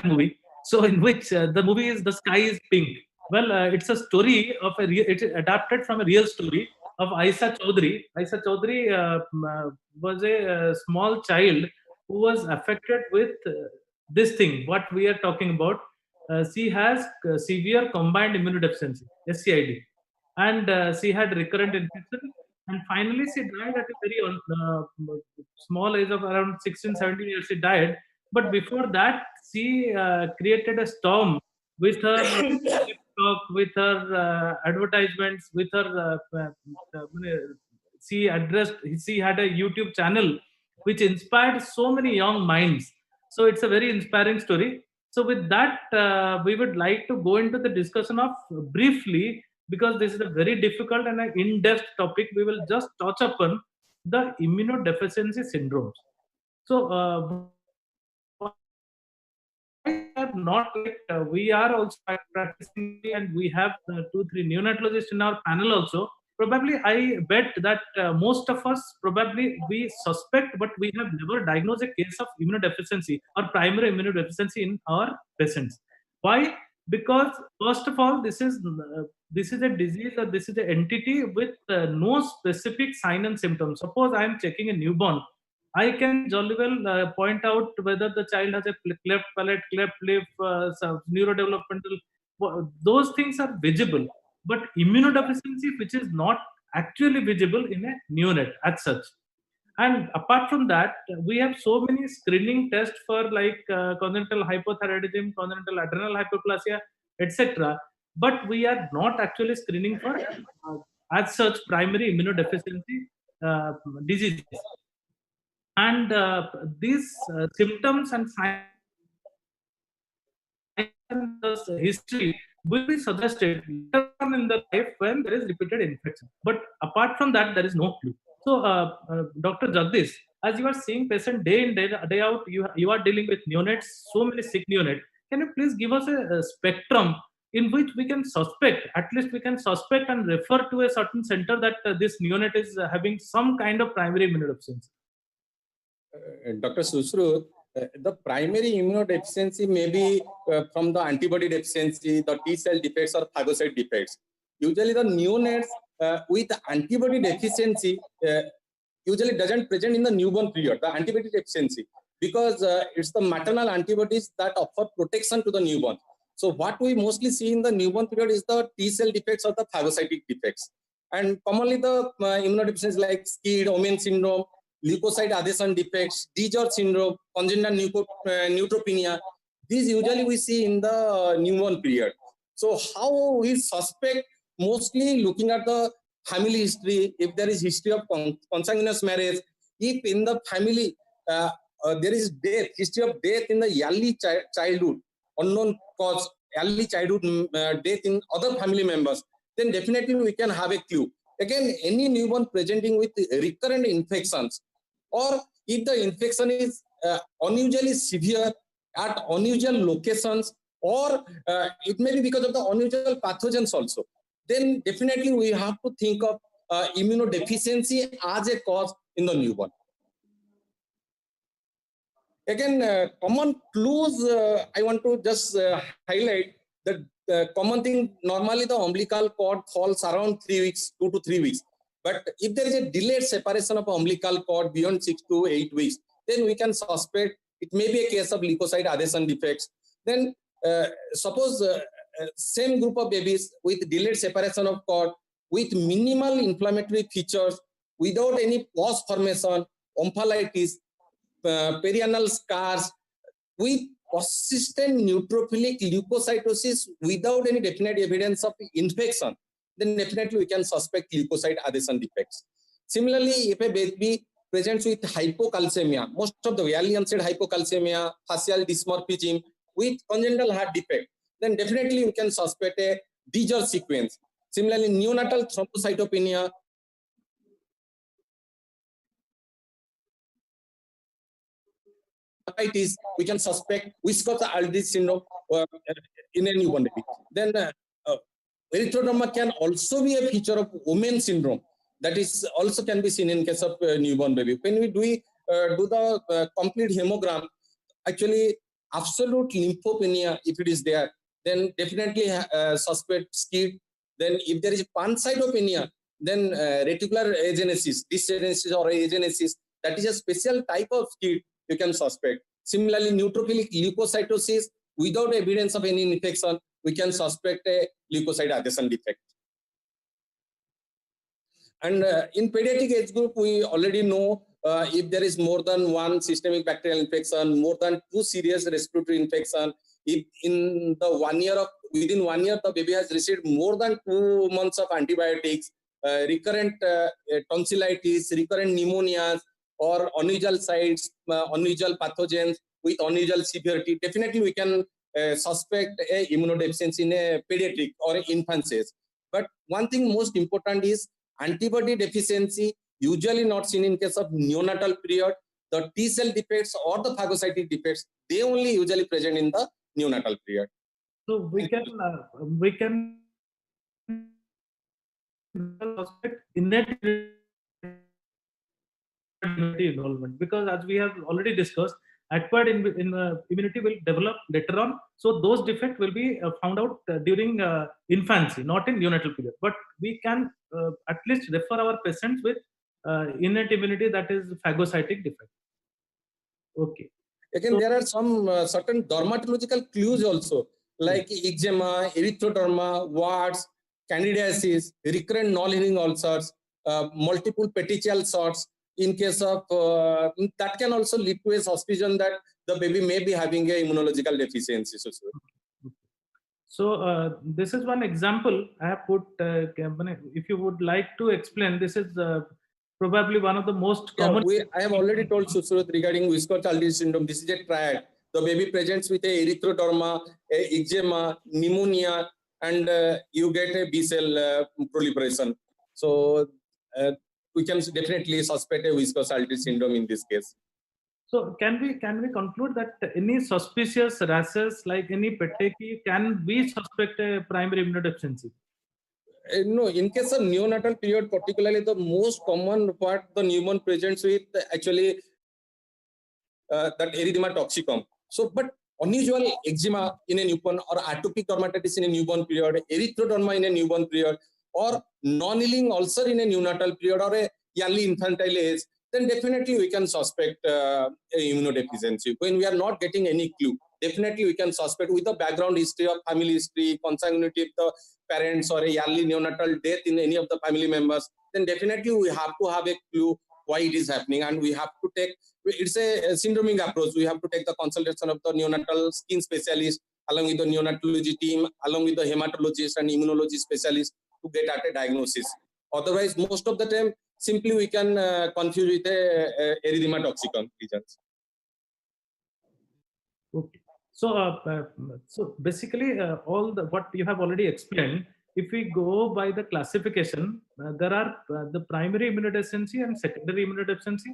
Movie. So in which the movie is The Sky is Pink. Well, it's a story of it's adapted from a real story of Aisha Chaudhary. Aisha Chaudhary was a small child who was affected with this thing, what we are talking about. She has severe combined immunodeficiency, SCID, and she had recurrent infection. And finally, she died at a very small age of around 16, 17 years. She died. But before that, she created a storm with her talk, with her advertisements, with her. She had a YouTube channel which inspired so many young minds. So it's a very inspiring story. So with that, we would like to go into the discussion of briefly, because this is a very difficult and an in-depth topic. We will just touch upon the immunodeficiency syndromes. So not like we are also practicing, and we have 2-3 neonatologists in our panel also. Probably I bet that most of us probably we suspect, but we have never diagnosed a case of immunodeficiency or primary immunodeficiency in our patients. Why? Because first of all, this is a disease, or this is an entity with no specific sign and symptoms. Suppose I am checking a newborn, I can jolly well point out whether the child has a cleft palate, cleft lip, neurodevelopmental. Those things are visible, but immunodeficiency, which is not actually visible in a neonate as such. And apart from that, we have so many screening tests for like congenital hypothyroidism, congenital adrenal hyperplasia, etc. But we are not actually screening for as such primary immunodeficiency diseases. And these symptoms and signs and history will be suggested later on in the life when there is repeated infection. But apart from that, there is no clue. So, Dr. Jagdish, as you are seeing patient day in, day out, you are dealing with neonates, so many sick neonates. Can you please give us a spectrum in which we can suspect, at least we can suspect and refer to a certain center that this neonate is having some kind of primary immunodeficiency? Dr. Sushrut, the primary immunodeficiency may be from the antibody deficiency, the T cell defects or phagocyte defects. Usually the neonates with antibody deficiency usually doesn't present in the newborn period, the antibody deficiency, because it's the maternal antibodies that offer protection to the newborn. So what we mostly see in the newborn period is the T cell defects or the phagocytic defects. And commonly the immunodeficiencies like SCID, Omenn syndrome, leukocyte adhesion defects, DiGeorge syndrome, congenital neutropenia. These usually we see in the newborn period. So how we suspect? Mostly looking at the family history, if there is history of consanguineous marriage, if in the family there is death, history of death in the early childhood, unknown cause, early childhood death in other family members, then definitely we can have a clue. Again, any newborn presenting with recurrent infections, or if the infection is unusually severe at unusual locations, or it may be because of the unusual pathogens also, then definitely we have to think of immunodeficiency as a cause in the newborn. Again, common clues, I want to just highlight that common thing, normally the umbilical cord falls around 3 weeks, 2 to 3 weeks. But if there is a delayed separation of umbilical cord beyond 6 to 8 weeks, then we can suspect it may be a case of leukocyte adhesion defects. Then suppose same group of babies with delayed separation of cord, with minimal inflammatory features, without any pus formation, omphalitis, perianal scars, with persistent neutrophilic leukocytosis without any definite evidence of infection, then definitely we can suspect leukocyte adhesion defects. Similarly, if a baby presents with hypocalcemia, most of the early onset hypocalcemia, facial dysmorphism with congenital heart defect, then definitely we can suspect a DiGeorge sequence. Similarly, neonatal thrombocytopenia, we can suspect Wiskott-Aldrich syndrome in a newborn baby. Then erythroderma can also be a feature of Omenn syndrome. That is also can be seen in case of newborn baby. When we do the complete hemogram, actually absolute lymphopenia, if it is there, then definitely suspect SCID. Then if there is pancytopenia, then reticular agenesis, dysgenesis or agenesis, that is a special type of SCID you can suspect. Similarly, neutrophilic leukocytosis without evidence of any infection, we can suspect a leukocyte adhesion defect. And in pediatric age group, we already know if there is more than one systemic bacterial infection, more than 2 serious respiratory infection, if in the 1 year of, within 1 year, the baby has received more than 2 months of antibiotics, recurrent tonsillitis, recurrent pneumonias, or unusual sites, unusual pathogens with unusual severity, definitely we can suspect a immunodeficiency in a pediatric or infant stage. But one thing most important is antibody deficiency, usually not seen in case of neonatal period. The T cell defects or the phagocytic defects, they only usually present in the neonatal period. So we can suspect innate immunity involvement, because as we have already discussed, acquired immunity will develop later on. So those defects will be found out during infancy, not in neonatal period. But we can at least refer our patients with innate immunity, that is phagocytic defect. Okay. Again, So, there are some certain dermatological clues also, like eczema, erythroderma, warts, candidiasis, recurrent non-healing ulcers, multiple petechial shots. In case of that can also lead to a suspicion that the baby may be having a immunological deficiency. So this is one example I have put. If you would like to explain, this is probably one of the most common. I have already told Sushruth regarding Wiskott-Aldrich syndrome. This is a triad. The baby presents with a erythroderma, a eczema, pneumonia, and you get a B cell proliferation. So we can definitely suspect a Wiskott-Aldrich syndrome in this case. So can we conclude that any suspicious rashes like any petechiae can we suspect a primary immunodeficiency? No, in case of neonatal period, particularly the most common part the newborn presents with actually that erythema toxicum. So, but unusual eczema in a newborn or atopic dermatitis in a newborn period, erythroderma in a newborn period, or non-healing ulcer in a neonatal period or a early infantile age, then definitely we can suspect a immunodeficiency. When we are not getting any clue, definitely we can suspect with the background history of family history, consanguinity of the parents, or a early neonatal death in any of the family members, then definitely we have to have a clue why it is happening, and we have to take, it's a syndromic approach. We have to take the consultation of the neonatal skin specialist along with the neonatology team, along with the hematologist and immunology specialist to get at a diagnosis. Otherwise, most of the time, simply we can confuse with a erythema toxicum lesions. Okay. So basically, all what you have already explained. If we go by the classification, there are the primary immunodeficiency and secondary immunodeficiency.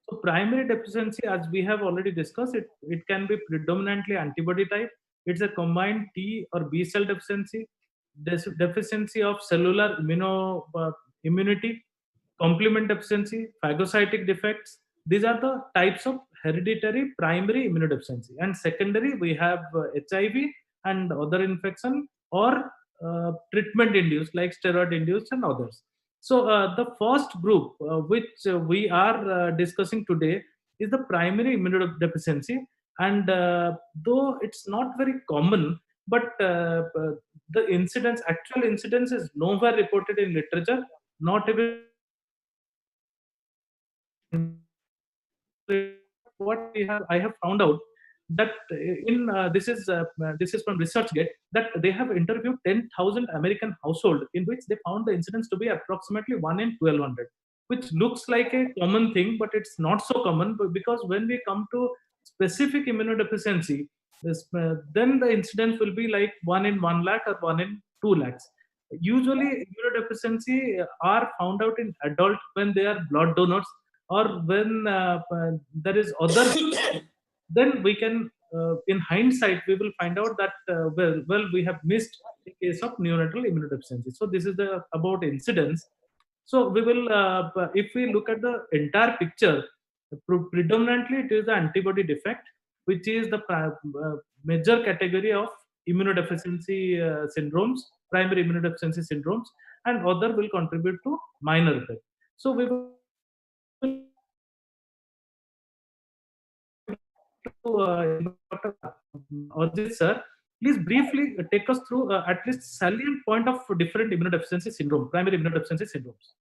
So primary deficiency, as we have already discussed, it can be predominantly antibody type. It's a combined T or B cell deficiency, deficiency of cellular immunity, complement deficiency, phagocytic defects. These are the types of hereditary primary immunodeficiency. And secondary, we have HIV and other infection or treatment induced like steroid induced and others. So the first group which we are discussing today is the primary immunodeficiency. And though it's not very common, but the incidence, actual incidence is nowhere reported in literature, not even what I have found out that in this is from ResearchGate, that they have interviewed 10,000 American households in which they found the incidence to be approximately 1 in 1200, which looks like a common thing, but it's not so common, because when we come to specific immunodeficiency, then the incidence will be like 1 in 1 lakh or 1 in 2 lakhs. Usually immunodeficiency are found out in adult when they are blood donors, or when there is other, then we can, in hindsight, we will find out that well, we have missed the case of neonatal immunodeficiency. So this is about incidence. So we will, if we look at the entire picture, predominantly it is the antibody defect, which is the major category of immunodeficiency syndromes, primary immunodeficiency syndromes, and other will contribute to minor effect. So we will Dr. Arjit sir, please briefly take us through at least salient point of different immunodeficiency syndrome, primary immunodeficiency syndromes.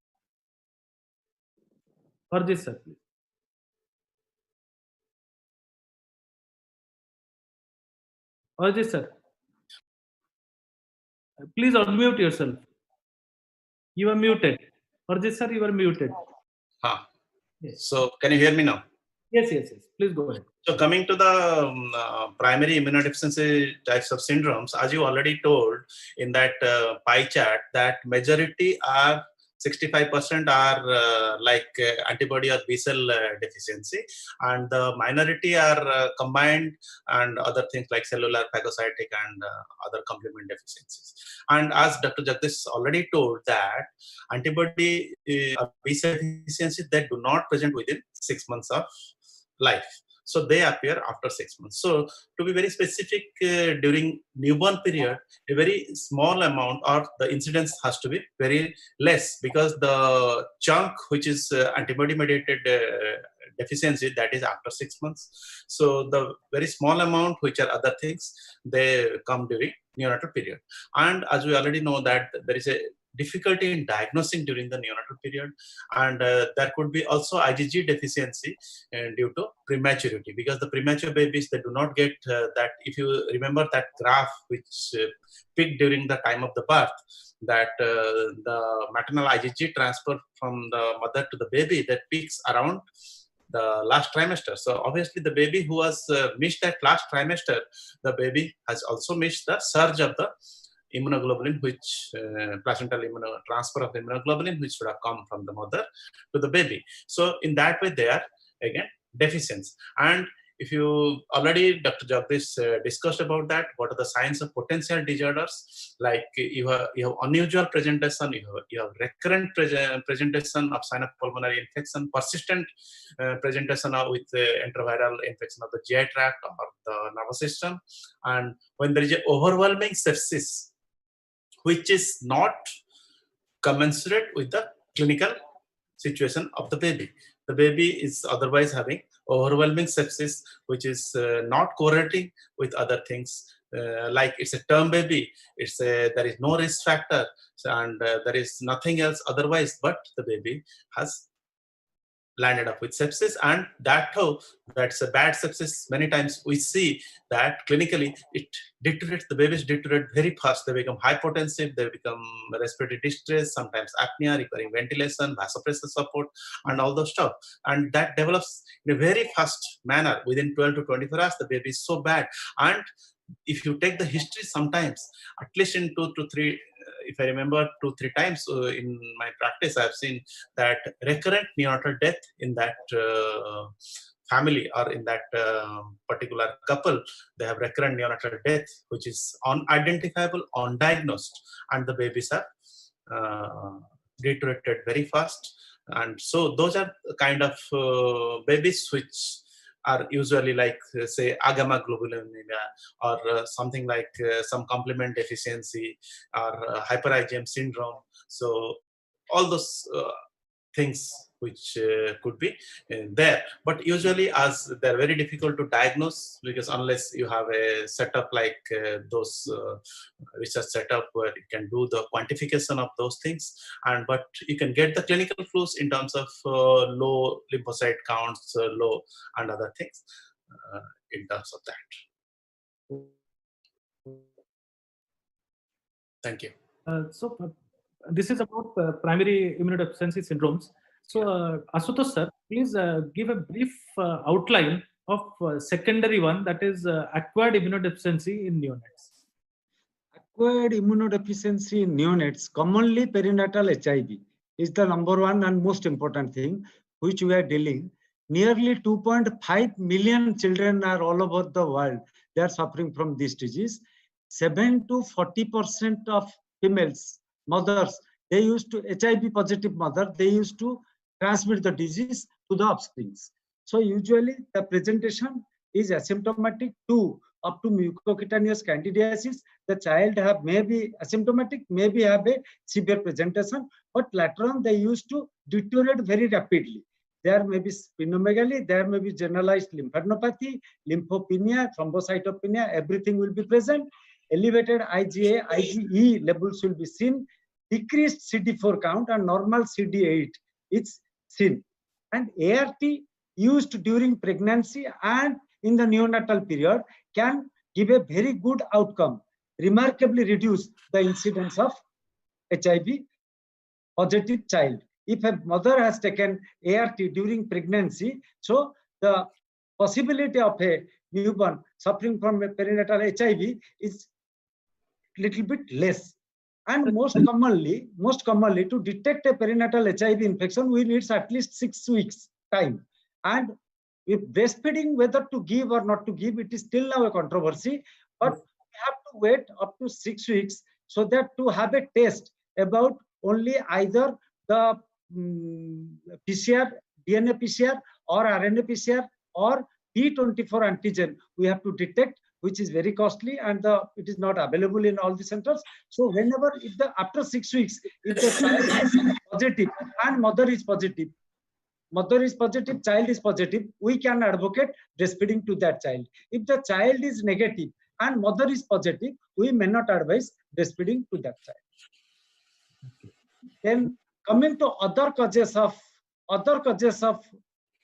Arjit sir, please. Arjit sir, please unmute yourself. You are muted. Arjit sir, you are muted. Yes. So can you hear me now? Yes. Please go ahead. So coming to the primary immunodeficiency types of syndromes, as you already told in that pie chart, that majority are 65% are antibody or B cell deficiency, and the minority are combined and other things like cellular, phagocytic, and other complement deficiencies. And as Dr. Jagdish already told, that antibody B cell deficiency, they do not present within 6 months of life. So they appear after 6 months. So to be very specific, during newborn period, a very small amount or the incidence has to be very less, because the chunk which is antibody mediated deficiency, that is after 6 months. So the very small amount which are other things, they come during neonatal period. And as we already know that there is a difficulty in diagnosing during the neonatal period, and there could be also IgG deficiency due to prematurity, because the premature babies, they do not get that. If you remember that graph which peaked during the time of the birth, that the maternal IgG transfer from the mother to the baby, that peaks around the last trimester. So obviously the baby who has missed that last trimester, the baby has also missed the surge of the immunoglobulin, which placental transfer of immunoglobulin, which should have come from the mother to the baby. So in that way, they are again deficiencies. And if you already, Dr. Jagdish discussed about that, what are the signs of potential disorders? Like you have unusual presentation, you have recurrent presentation of sinopulmonary infection, persistent presentation with enteroviral infection of the GI tract or the nervous system, and when there is an overwhelming sepsis, which is not commensurate with the clinical situation of the baby. The baby is otherwise having overwhelming sepsis, which is not correlating with other things. Like it's a term baby, there is no risk factor, and there is nothing else otherwise, but the baby has landed up with sepsis, and that's a bad sepsis. Many times we see that clinically it deteriorates, the babies deteriorate very fast. They become hypotensive, they become respiratory distress, sometimes apnea requiring ventilation, vasopressor support, and all those stuff. And that develops in a very fast manner. Within 12 to 24 hours, the baby is so bad. And if you take the history, sometimes, at least in 2 to 3, if I remember, 2-3 times in my practice, I've seen that recurrent neonatal death in that family or in that particular couple. They have recurrent neonatal death, which is unidentifiable, undiagnosed, and the babies are deteriorated very fast. And so those are the kind of babies which are usually like, say, agamaglobulinemia, or something like some complement deficiency, or hyper IgM syndrome. So all those things which could be there, but usually as they're very difficult to diagnose, because unless you have a setup like those research setup where you can do the quantification of those things, and but you can get the clinical clues in terms of low lymphocyte counts, low, and other things in terms of that. Thank you. This is about primary immunodeficiency syndromes. So, Ashutosh sir, please give a brief outline of secondary one, that is acquired immunodeficiency in neonates. Acquired immunodeficiency in neonates, commonly perinatal HIV, is the number one and most important thing which we are dealing. Nearly 2.5 million children are all over the world. They are suffering from this disease. 7 to 40% of females, mothers, they used to, HIV positive mother, they used to transmit the disease to the offsprings. So usually the presentation is asymptomatic up to mucocutaneous candidiasis. The child may be asymptomatic, maybe have a severe presentation, but later on they used to deteriorate very rapidly. There may be splenomegaly, there may be generalized lymphadenopathy, lymphopenia, thrombocytopenia, everything will be present. Elevated IgA, IgE levels will be seen, decreased CD4 count and normal CD8 is seen. And ART used during pregnancy and in the neonatal period can give a very good outcome, remarkably reduce the incidence of HIV positive child. If a mother has taken ART during pregnancy, so the possibility of a newborn suffering from a perinatal HIV is little bit less. And most commonly, to detect a perinatal HIV infection, we need at least 6 weeks time. And with breastfeeding, whether to give or not to give, it is still now a controversy. But we have to wait up to 6 weeks so that to have a test about only either the PCR, DNA PCR or RNA PCR or P24 antigen we have to detect, which is very costly, and it is not available in all the centers. So whenever, after 6 weeks, if the child is positive and mother is positive, child is positive, we can advocate breastfeeding to that child. If the child is negative and mother is positive, we may not advise breastfeeding to that child. Then coming to other causes of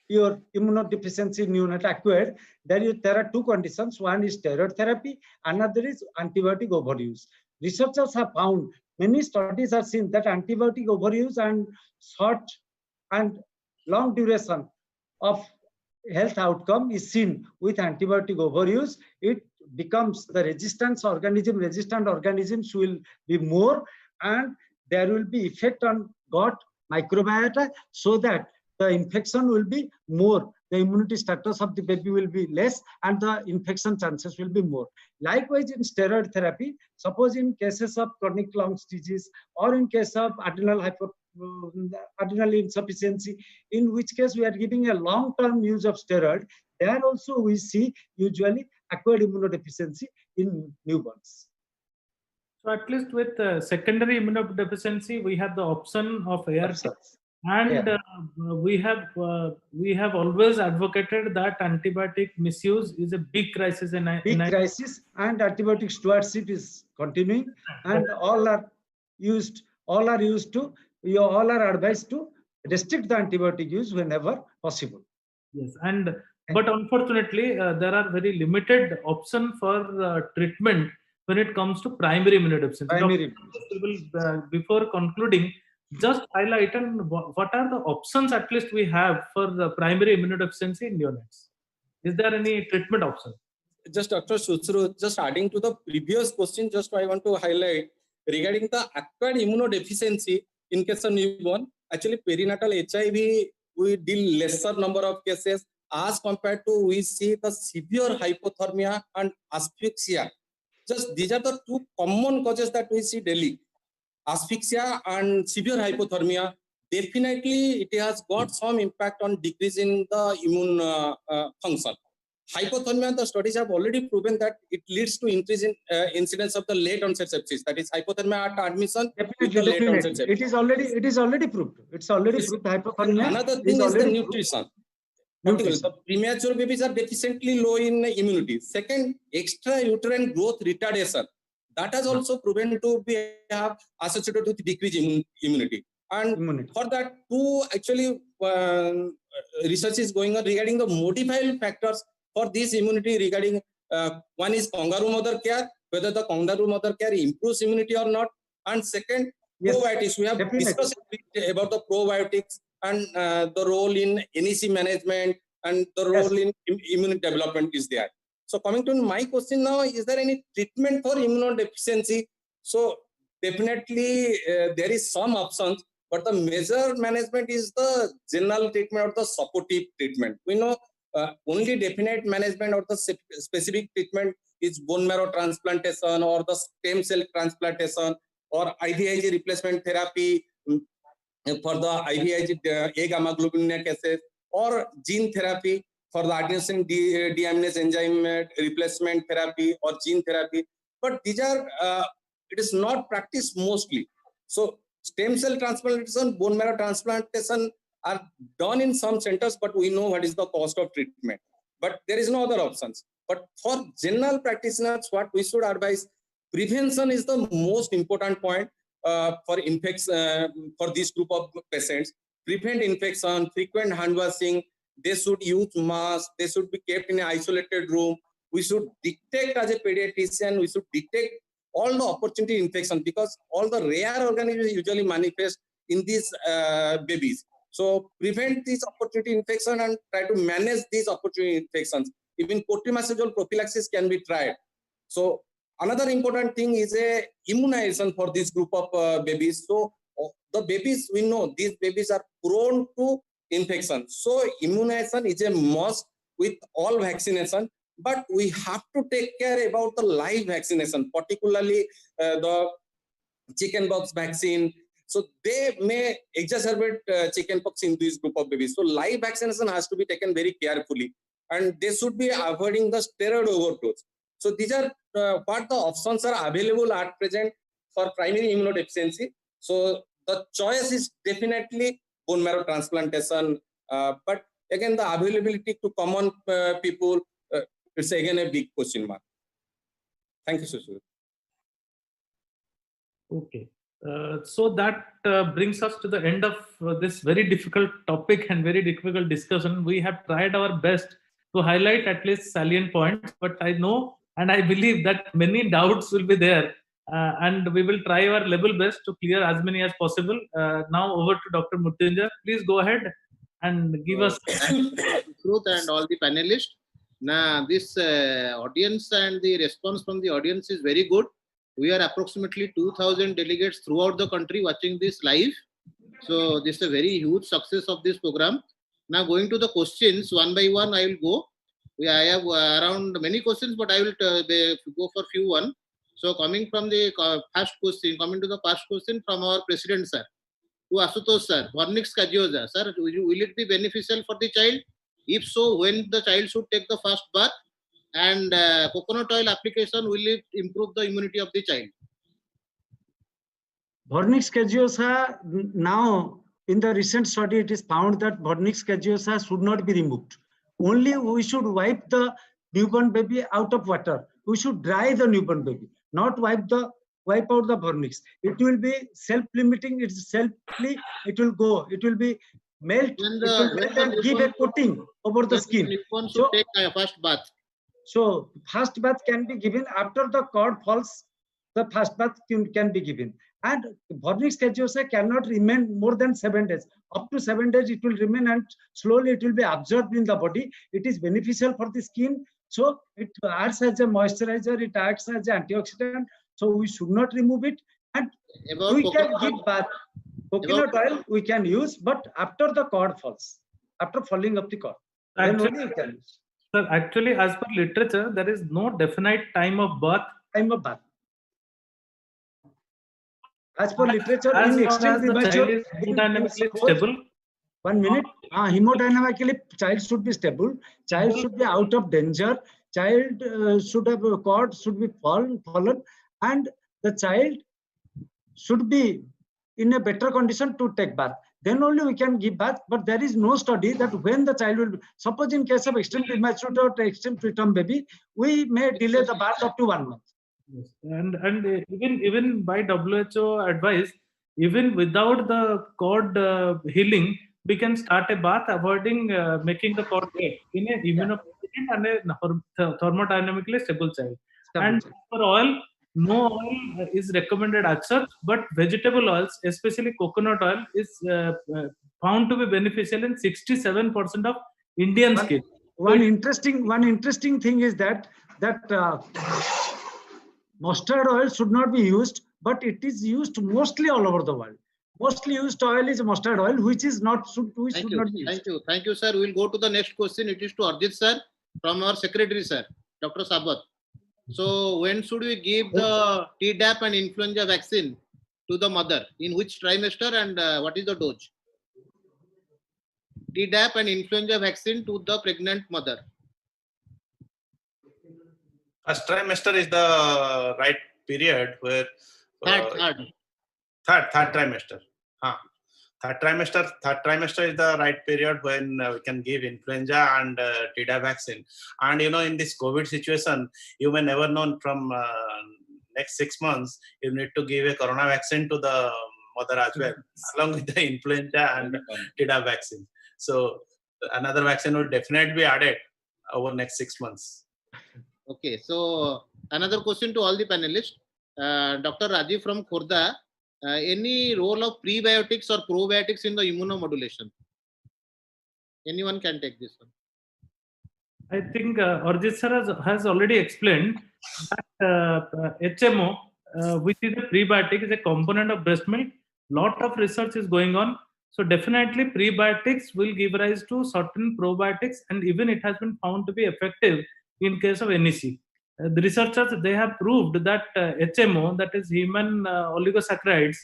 your immunodeficiency neonate acquired, there are two conditions. One is steroid therapy, another is antibiotic overuse. Researchers have found, many studies have seen that antibiotic overuse and short and long duration of health outcome is seen with antibiotic overuse. It becomes the resistant organisms will be more, and there will be effect on gut microbiota, so that the infection will be more, the immunity status of the baby will be less, and the infection chances will be more. Likewise, in steroid therapy, suppose in cases of chronic lung disease or in case of adrenal insufficiency, in which case we are giving a long-term use of steroid, there also we see usually acquired immunodeficiency in newborns. So at least with secondary immunodeficiency, we have the option of ART. And Yeah. we have always advocated that antibiotic misuse is a big crisis in crisis, and antibiotic stewardship is continuing, and all are advised to restrict the antibiotic use whenever possible. Yes, and but unfortunately, there are very limited options for treatment when it comes to primary immunodeficiency. Primary. We will, before concluding, just highlight and what are the options at least we have for the primary immunodeficiency in neonates. Is there any treatment option? Just Dr. Sushruth, just adding to the previous question, just I want to highlight regarding the acquired immunodeficiency in case of newborn. Actually, perinatal HIV, we deal lesser number of cases as compared to we see the severe hypothermia and asphyxia. Just these are the two common causes that we see daily. Asphyxia and severe hypothermia. Definitely, it has got some impact on decreasing the immune function. Hypothermia, the studies have already proven that it leads to increase in incidence of the late onset sepsis. That is hypothermia at admission. Definitely. It is already proved. It's already proved hypothermia. Another thing is the nutrition. The premature babies are deficiently low in immunity. Second, extrauterine growth retardation. That has also proven to be associated with decreased immunity. And for that, two actually research is going on regarding the modifiable factors for this immunity regarding one is kangaroo mother care, whether the kangaroo mother care improves immunity or not. And second, probiotics. We have discussed about the probiotics and the role in NEC management and the role in immune development is there. So coming to my question now, is there any treatment for immunodeficiency? So definitely there is some options, but the major management is the general treatment or the supportive treatment. We know only definite management or the specific treatment is bone marrow transplantation or the stem cell transplantation or IVIG replacement therapy for the IVIG A-gamma globulin cases or gene therapy for the adenosine deaminase enzyme replacement therapy or gene therapy. But these are, it is not practiced mostly. So stem cell transplantation, bone marrow transplantation are done in some centers, but we know what is the cost of treatment. But there is no other options. But for general practitioners, what we should advise, prevention is the most important point for infection for this group of patients. Prevent infection, frequent hand washing. They should use masks. They should be kept in an isolated room. We should detect as a pediatrician. We should detect all the opportunity infection because all the rare organisms usually manifest in these babies. So prevent this opportunity infection and try to manage these opportunity infections. Even cotrimoxazole prophylaxis can be tried. So another important thing is a immunization for this group of babies. So the babies, we know these babies are prone to infection. So immunization is a must with all vaccination, but we have to take care about the live vaccination, particularly the chickenpox vaccine. So they may exacerbate chickenpox in this group of babies. So live vaccination has to be taken very carefully, and they should be avoiding the steroid overdose. So these are what the options are available at present for primary immunodeficiency. So the choice is definitely bone marrow transplantation, but again the availability to common people, it's again a big question mark. Thank you, Sushruth. Okay. So that brings us to the end of this very difficult topic and very difficult discussion. We have tried our best to highlight at least salient points, but I know and I believe that many doubts will be there, and we will try our level best to clear as many as possible. Now over to Dr. Mrityunjay. Please go ahead and give us. Truth and all the panelists. Now this audience and the response from the audience is very good. We are approximately 2,000 delegates throughout the country watching this live. So this is a very huge success of this program. Now going to the questions one by one, I will go. I have around many questions, but I will go for few one. So coming from the first question, coming to the first question from our president, sir, to Ashutosh, sir, Vernix Kagiosa, sir, will it be beneficial for the child? If so, when the child should take the first bath? And coconut oil application, will it improve the immunity of the child? Vernix Kagiosa, now in the recent study, it is found that Vernix Kagiosa should not be removed. Only we should wipe the newborn baby out of water. We should dry the newborn baby, not wipe the wipe out the vernix. It will be self-limiting. It's selfly. It will go. It will be melt. When It the, will when melt the and give a newborn, coating over the when skin. the newborn should So, take a first bath. so first bath can be given after the cord falls. The first bath can be given. And vernix caseosa cannot remain more than 7 days. Up to 7 days, it will remain and slowly it will be absorbed in the body. It is beneficial for the skin. So it acts as a moisturizer. It acts as an antioxidant. So we should not remove it. And About we can coconut give oil, bath. Coconut oil we can use, but after the cord falls, after falling of the cord, then Actually, only we can use. sir, actually, as per literature, there is no definite time of birth. Time of bath. As per literature, As in long extreme as the child premature, is hemodynamically suppose- stable, 1 minute. Hemodynamically, child should be stable. Child should be out of danger. Child should have a cord should be fallen, and the child should be in a better condition to take bath. Then only we can give bath. But there is no study that when the child will be, suppose in case of extreme premature or extreme preterm baby, we may delay the bath up to 1 month. yes. And even by WHO advice, even without the cord healing, we can start a bath, avoiding making the cord wet in a immunocompetent and a thermodynamically stable child. And for oil, no oil is recommended as such, but vegetable oils, especially coconut oil, is found to be beneficial in 67% of Indian skin. One interesting thing is that mustard oil should not be used, but it is used mostly all over the world. Mostly used oil is mustard oil, which is not should not be used. Thank you, sir. We will go to the next question. It is to Arjit sir from our secretary, sir, Dr. Sabat. So when should we give the Tdap and influenza vaccine to the mother? In which trimester and what is the dose? Tdap and influenza vaccine to the pregnant mother. First trimester is the right period where third trimester. Third trimester is the right period when we can give influenza and Tdap vaccine. And you know, in this COVID situation, you may never know from next 6 months, you need to give a corona vaccine to the mother as well, along with the influenza and Tdap vaccine. So another vaccine will definitely be added over next 6 months. Okay, so another question to all the panelists. Dr. Rajiv from Khurda, any role of prebiotics or probiotics in the immunomodulation? Anyone can take this one. I think Arjit sir has already explained that HMO, which is a prebiotic, is a component of breast milk. Lot of research is going on. So definitely prebiotics will give rise to certain probiotics, and even it has been found to be effective in case of NEC. The researchers, they have proved that HMO, that is human oligosaccharides,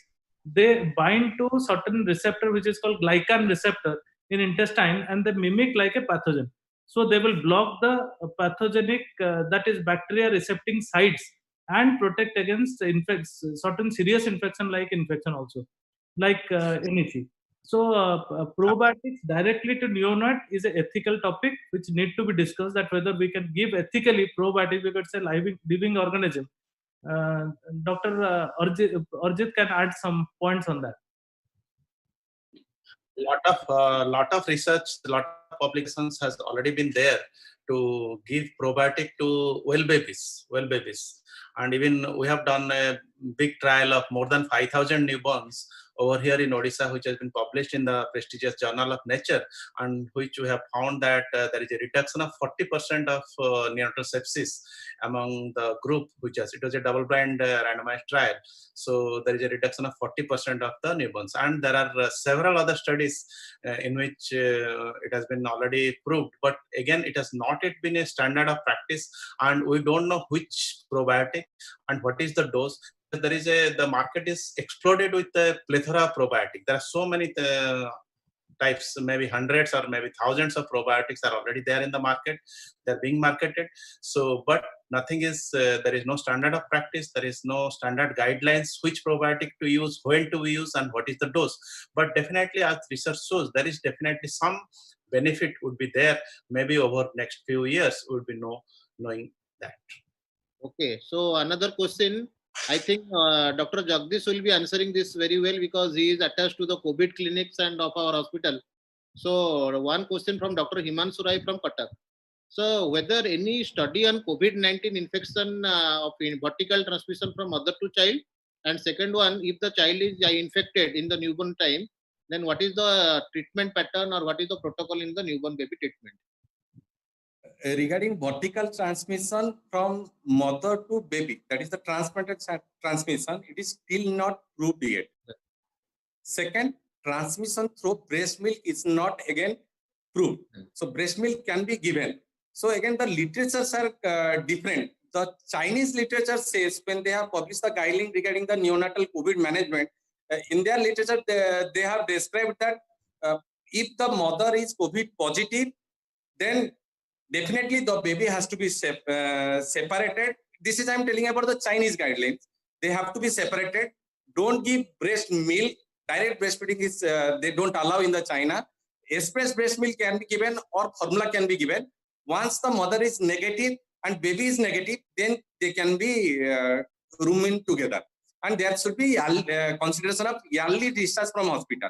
they bind to certain receptor which is called glycan receptor in intestine, and they mimic like a pathogen. So they will block the pathogenic, that is bacteria recepting sites, and protect against certain serious infection like infection also, like NEC. So probiotics directly to neonate is an ethical topic which need to be discussed, that whether we can give ethically probiotics because it's a living organism. Dr. Arjit can add some points on that. Lot of research, lot of publications has already been there to give probiotic to well babies, and even we have done a big trial of more than 5,000 newborns over here in Odisha, which has been published in the prestigious Journal of Nature, and which we have found that there is a reduction of 40% of neonatal sepsis among the group, it was a double-blind randomized trial. So there is a reduction of 40% of the newborns, and there are several other studies in which it has been already proved. But again, it has not yet been a standard of practice, and we don't know which probiotic and what is the dose. The market is exploded with the plethora of probiotic. There are so many types, maybe hundreds or maybe thousands of probiotics are already there in the market. They're being marketed. So, but nothing is, there is no standard of practice. There is no standard guidelines, which probiotic to use, when to use, and what is the dose. But definitely, as research shows, there is definitely some benefit would be there. Maybe over next few years, we would be knowing that. Okay, so another question I think Dr. Jagdish will be answering this very well because he is attached to the COVID clinics and of our hospital. So one question from Dr. Himanshu Rai from Cuttack. So whether any study on COVID-19 infection of vertical transmission from mother to child, and second one, if the child is infected in the newborn time, then what is the treatment pattern or what is the protocol in the newborn baby treatment? Regarding vertical transmission from mother to baby, that is the transplanted transmission, it is still not proved yet. Second, transmission through breast milk is not again proved. So breast milk can be given. So again, the literatures are different. The Chinese literature says when they have published the guideline regarding the neonatal COVID management, in their literature, they have described that if the mother is COVID positive, then definitely the baby has to be separated. This is I'm telling about the Chinese guidelines. They have to be separated. Don't give breast milk. Direct breastfeeding is they don't allow in the China. Express breast milk can be given or formula can be given. Once the mother is negative and baby is negative, then they can be rooming together. And there should be consideration of early discharge from hospital.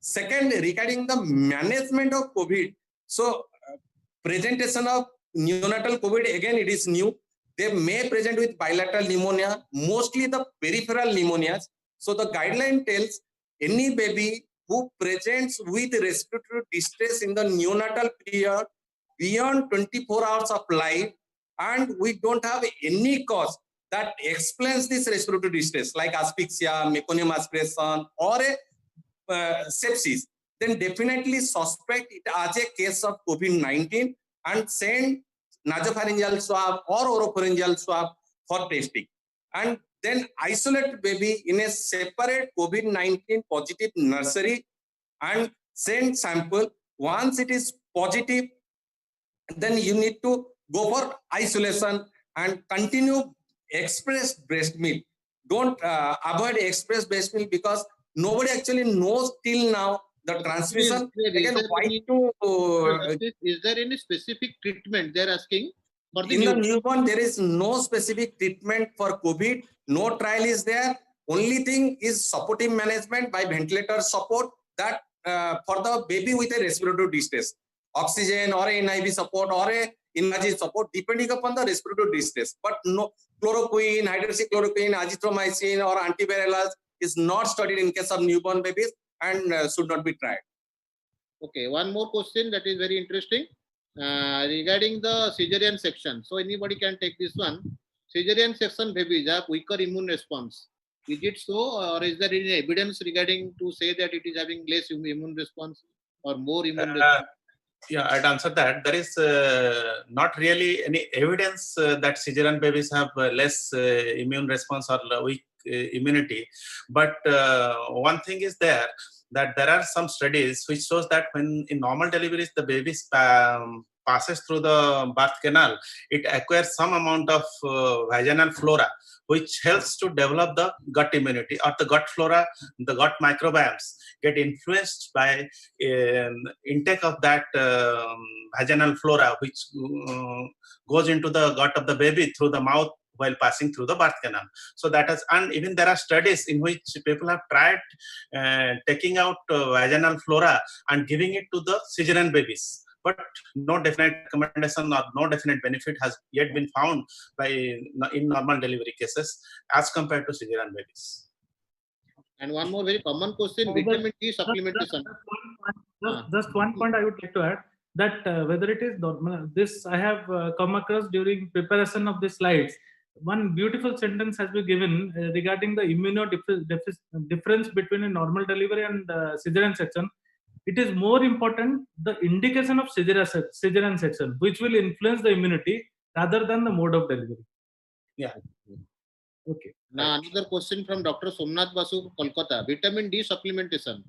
Second, regarding the management of COVID, so presentation of neonatal COVID, again, it is new. They may present with bilateral pneumonia, mostly the peripheral pneumonias. So the guideline tells any baby who presents with respiratory distress in the neonatal period beyond 24 hours of life, and we don't have any cause that explains this respiratory distress like asphyxia, meconium aspiration, or a sepsis, then definitely suspect it as a case of COVID-19 and send nasopharyngeal swab or oropharyngeal swab for testing. And then isolate baby in a separate COVID-19 positive nursery and send sample. Once it is positive, then you need to go for isolation and continue express breast milk. Don't avoid express breast milk because nobody actually knows till now the transmission. Again, Is there any specific treatment they're asking for the in the newborn? There is no specific treatment for COVID. No trial is there. Only thing is supportive management by ventilator support that for the baby with a respiratory distress, oxygen or a NIV support or a invasive support depending upon the respiratory distress. But no chloroquine, hydroxychloroquine, azithromycin or antivirals is not studied in case of newborn babies and should not be tried. Okay, one more question that is very interesting regarding the cesarean section. So anybody can take this one. Cesarean section babies have weaker immune response. Is it so, or is there any evidence regarding to say that it is having less immune response or more immune response? Yeah, I'd answer that. There is not really any evidence that cesarean babies have less immune response or weak immunity. But one thing is that there are some studies which shows that when in normal deliveries the baby passes through the birth canal, it acquires some amount of vaginal flora, which helps to develop the gut immunity or the gut flora, the gut microbiomes get influenced by intake of that vaginal flora, which goes into the gut of the baby through the mouth while passing through the birth canal. So that is, and even there are studies in which people have tried taking out vaginal flora and giving it to the cesarean babies. But no definite recommendation or no definite benefit has yet been found in normal delivery cases as compared to cesarean babies. And one more very common question: vitamin D supplementation. Just one point I would like to add that whether it is normal, this I have come across during preparation of the slides. One beautiful sentence has been given regarding the difference between a normal delivery and cesarean section. It is more important the indication of cesarean section, which will influence the immunity rather than the mode of delivery. Yeah. Okay. Now another question from Dr. Somnath Basu, Kolkata. Vitamin D supplementation.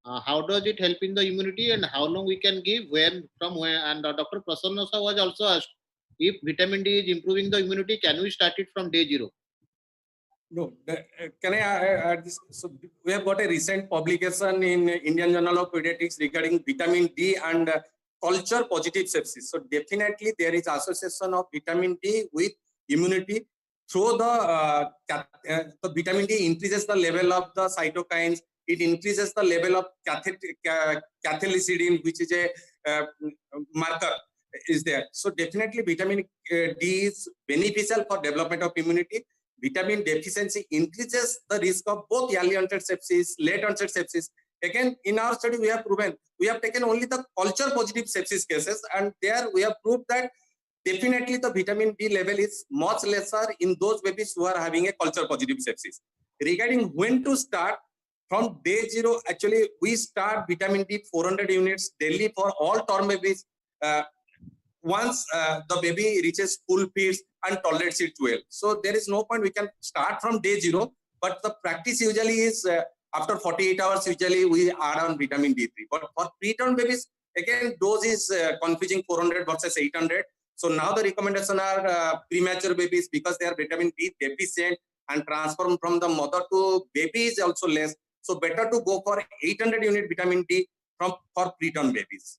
How does it help in the immunity and how long we can give, when, from when? And Dr. Prasanna was also asked, if vitamin D is improving the immunity, can we start it from day 0? No, can I add this? So we have got a recent publication in Indian Journal of Pediatrics regarding vitamin D and culture positive sepsis. So definitely there is association of vitamin D with immunity through the vitamin D increases the level of the cytokines. It increases the level of cathelicidin, which is a marker is there. So definitely vitamin D is beneficial for development of immunity. Vitamin deficiency increases the risk of both early onset sepsis, late onset sepsis. Again, in our study, we have proven, we have taken only the culture positive sepsis cases, and there we have proved that definitely the vitamin D level is much lesser in those babies who are having a culture positive sepsis. Regarding when to start, from day 0, actually we start vitamin D 400 units daily for all term babies. Once the baby reaches full feeds and tolerates it well. So there is no point we can start from day 0, but the practice usually is after 48 hours, usually we add on vitamin D3. But for preterm babies, again, dose is confusing 400 versus 800. So now the recommendation are premature babies because they are vitamin D deficient and transfer from the mother to baby is also less. So better to go for 800 unit vitamin D for preterm babies.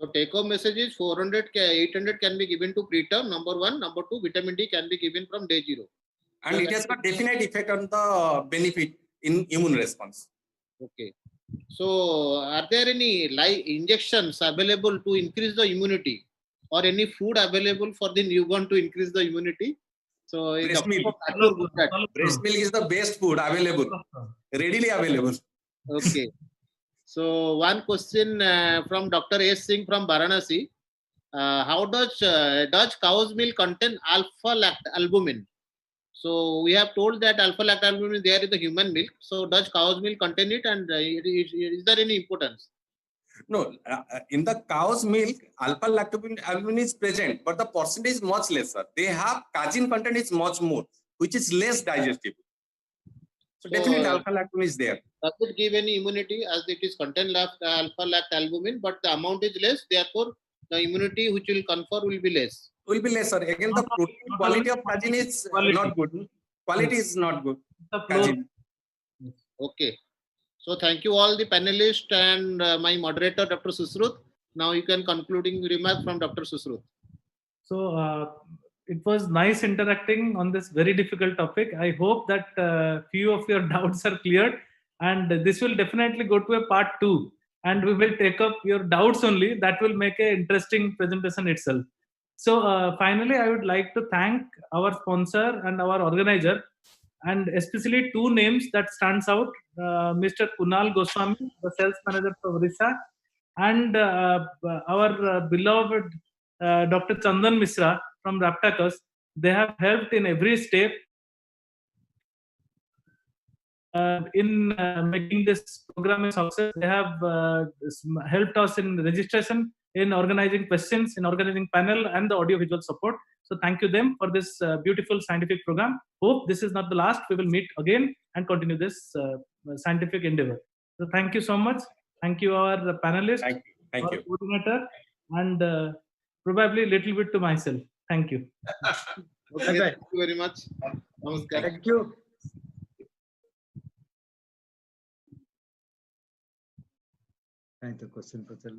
So take home message is 800 can be given to preterm, number 1. Number 2, vitamin D can be given from day 0. And it has got definite effect on the benefit in immune response. Okay. So are there any injections available to increase the immunity, or any food available for the newborn to increase the immunity? So Breast milk. Breast milk is the best food available, readily available. Okay. So one question from Dr. S. Singh from Varanasi. How does cow's milk contain alpha-lactalbumin? So we have told that alpha-lactalbumin is there in the human milk. So does cow's milk contain it, and is there any importance? No, in the cow's milk, alpha-lactalbumin is present, but the percentage is much lesser. They have casein content is much more, which is less digestible. So definitely alpha-lactalbumin is there. Does it give any immunity as it is contain alpha-lactalbumin, but the amount is less, therefore the immunity which will confer will be less. Will be lesser. Again, the protein quality of casein is not good. Quality is not good. Okay. So thank you all the panelists and my moderator, Dr. Susruth. Now you can concluding remark from Dr. Susruth. So it was nice interacting on this very difficult topic. I hope that few of your doubts are cleared, and this will definitely go to a part 2, and we will take up your doubts only. That will make an interesting presentation itself. So finally, I would like to thank our sponsor and our organizer, and especially 2 names that stands out, Mr. Kunal Goswami, the sales manager for Orissa, and our beloved Dr. Chandan Misra from Raptacus. They have helped in every step in making this program a success. They have helped us in registration, in organizing questions, in organizing panel, and the audio visual support. So thank you them for this beautiful scientific program. Hope this is not the last. We will meet again and continue this scientific endeavor. So thank you so much. Thank you, our panelists, Thank you. coordinator, and probably a little bit to myself. Thank you. Okay, thank you very much. Namaskar. Thank you. Thank you. Question पचल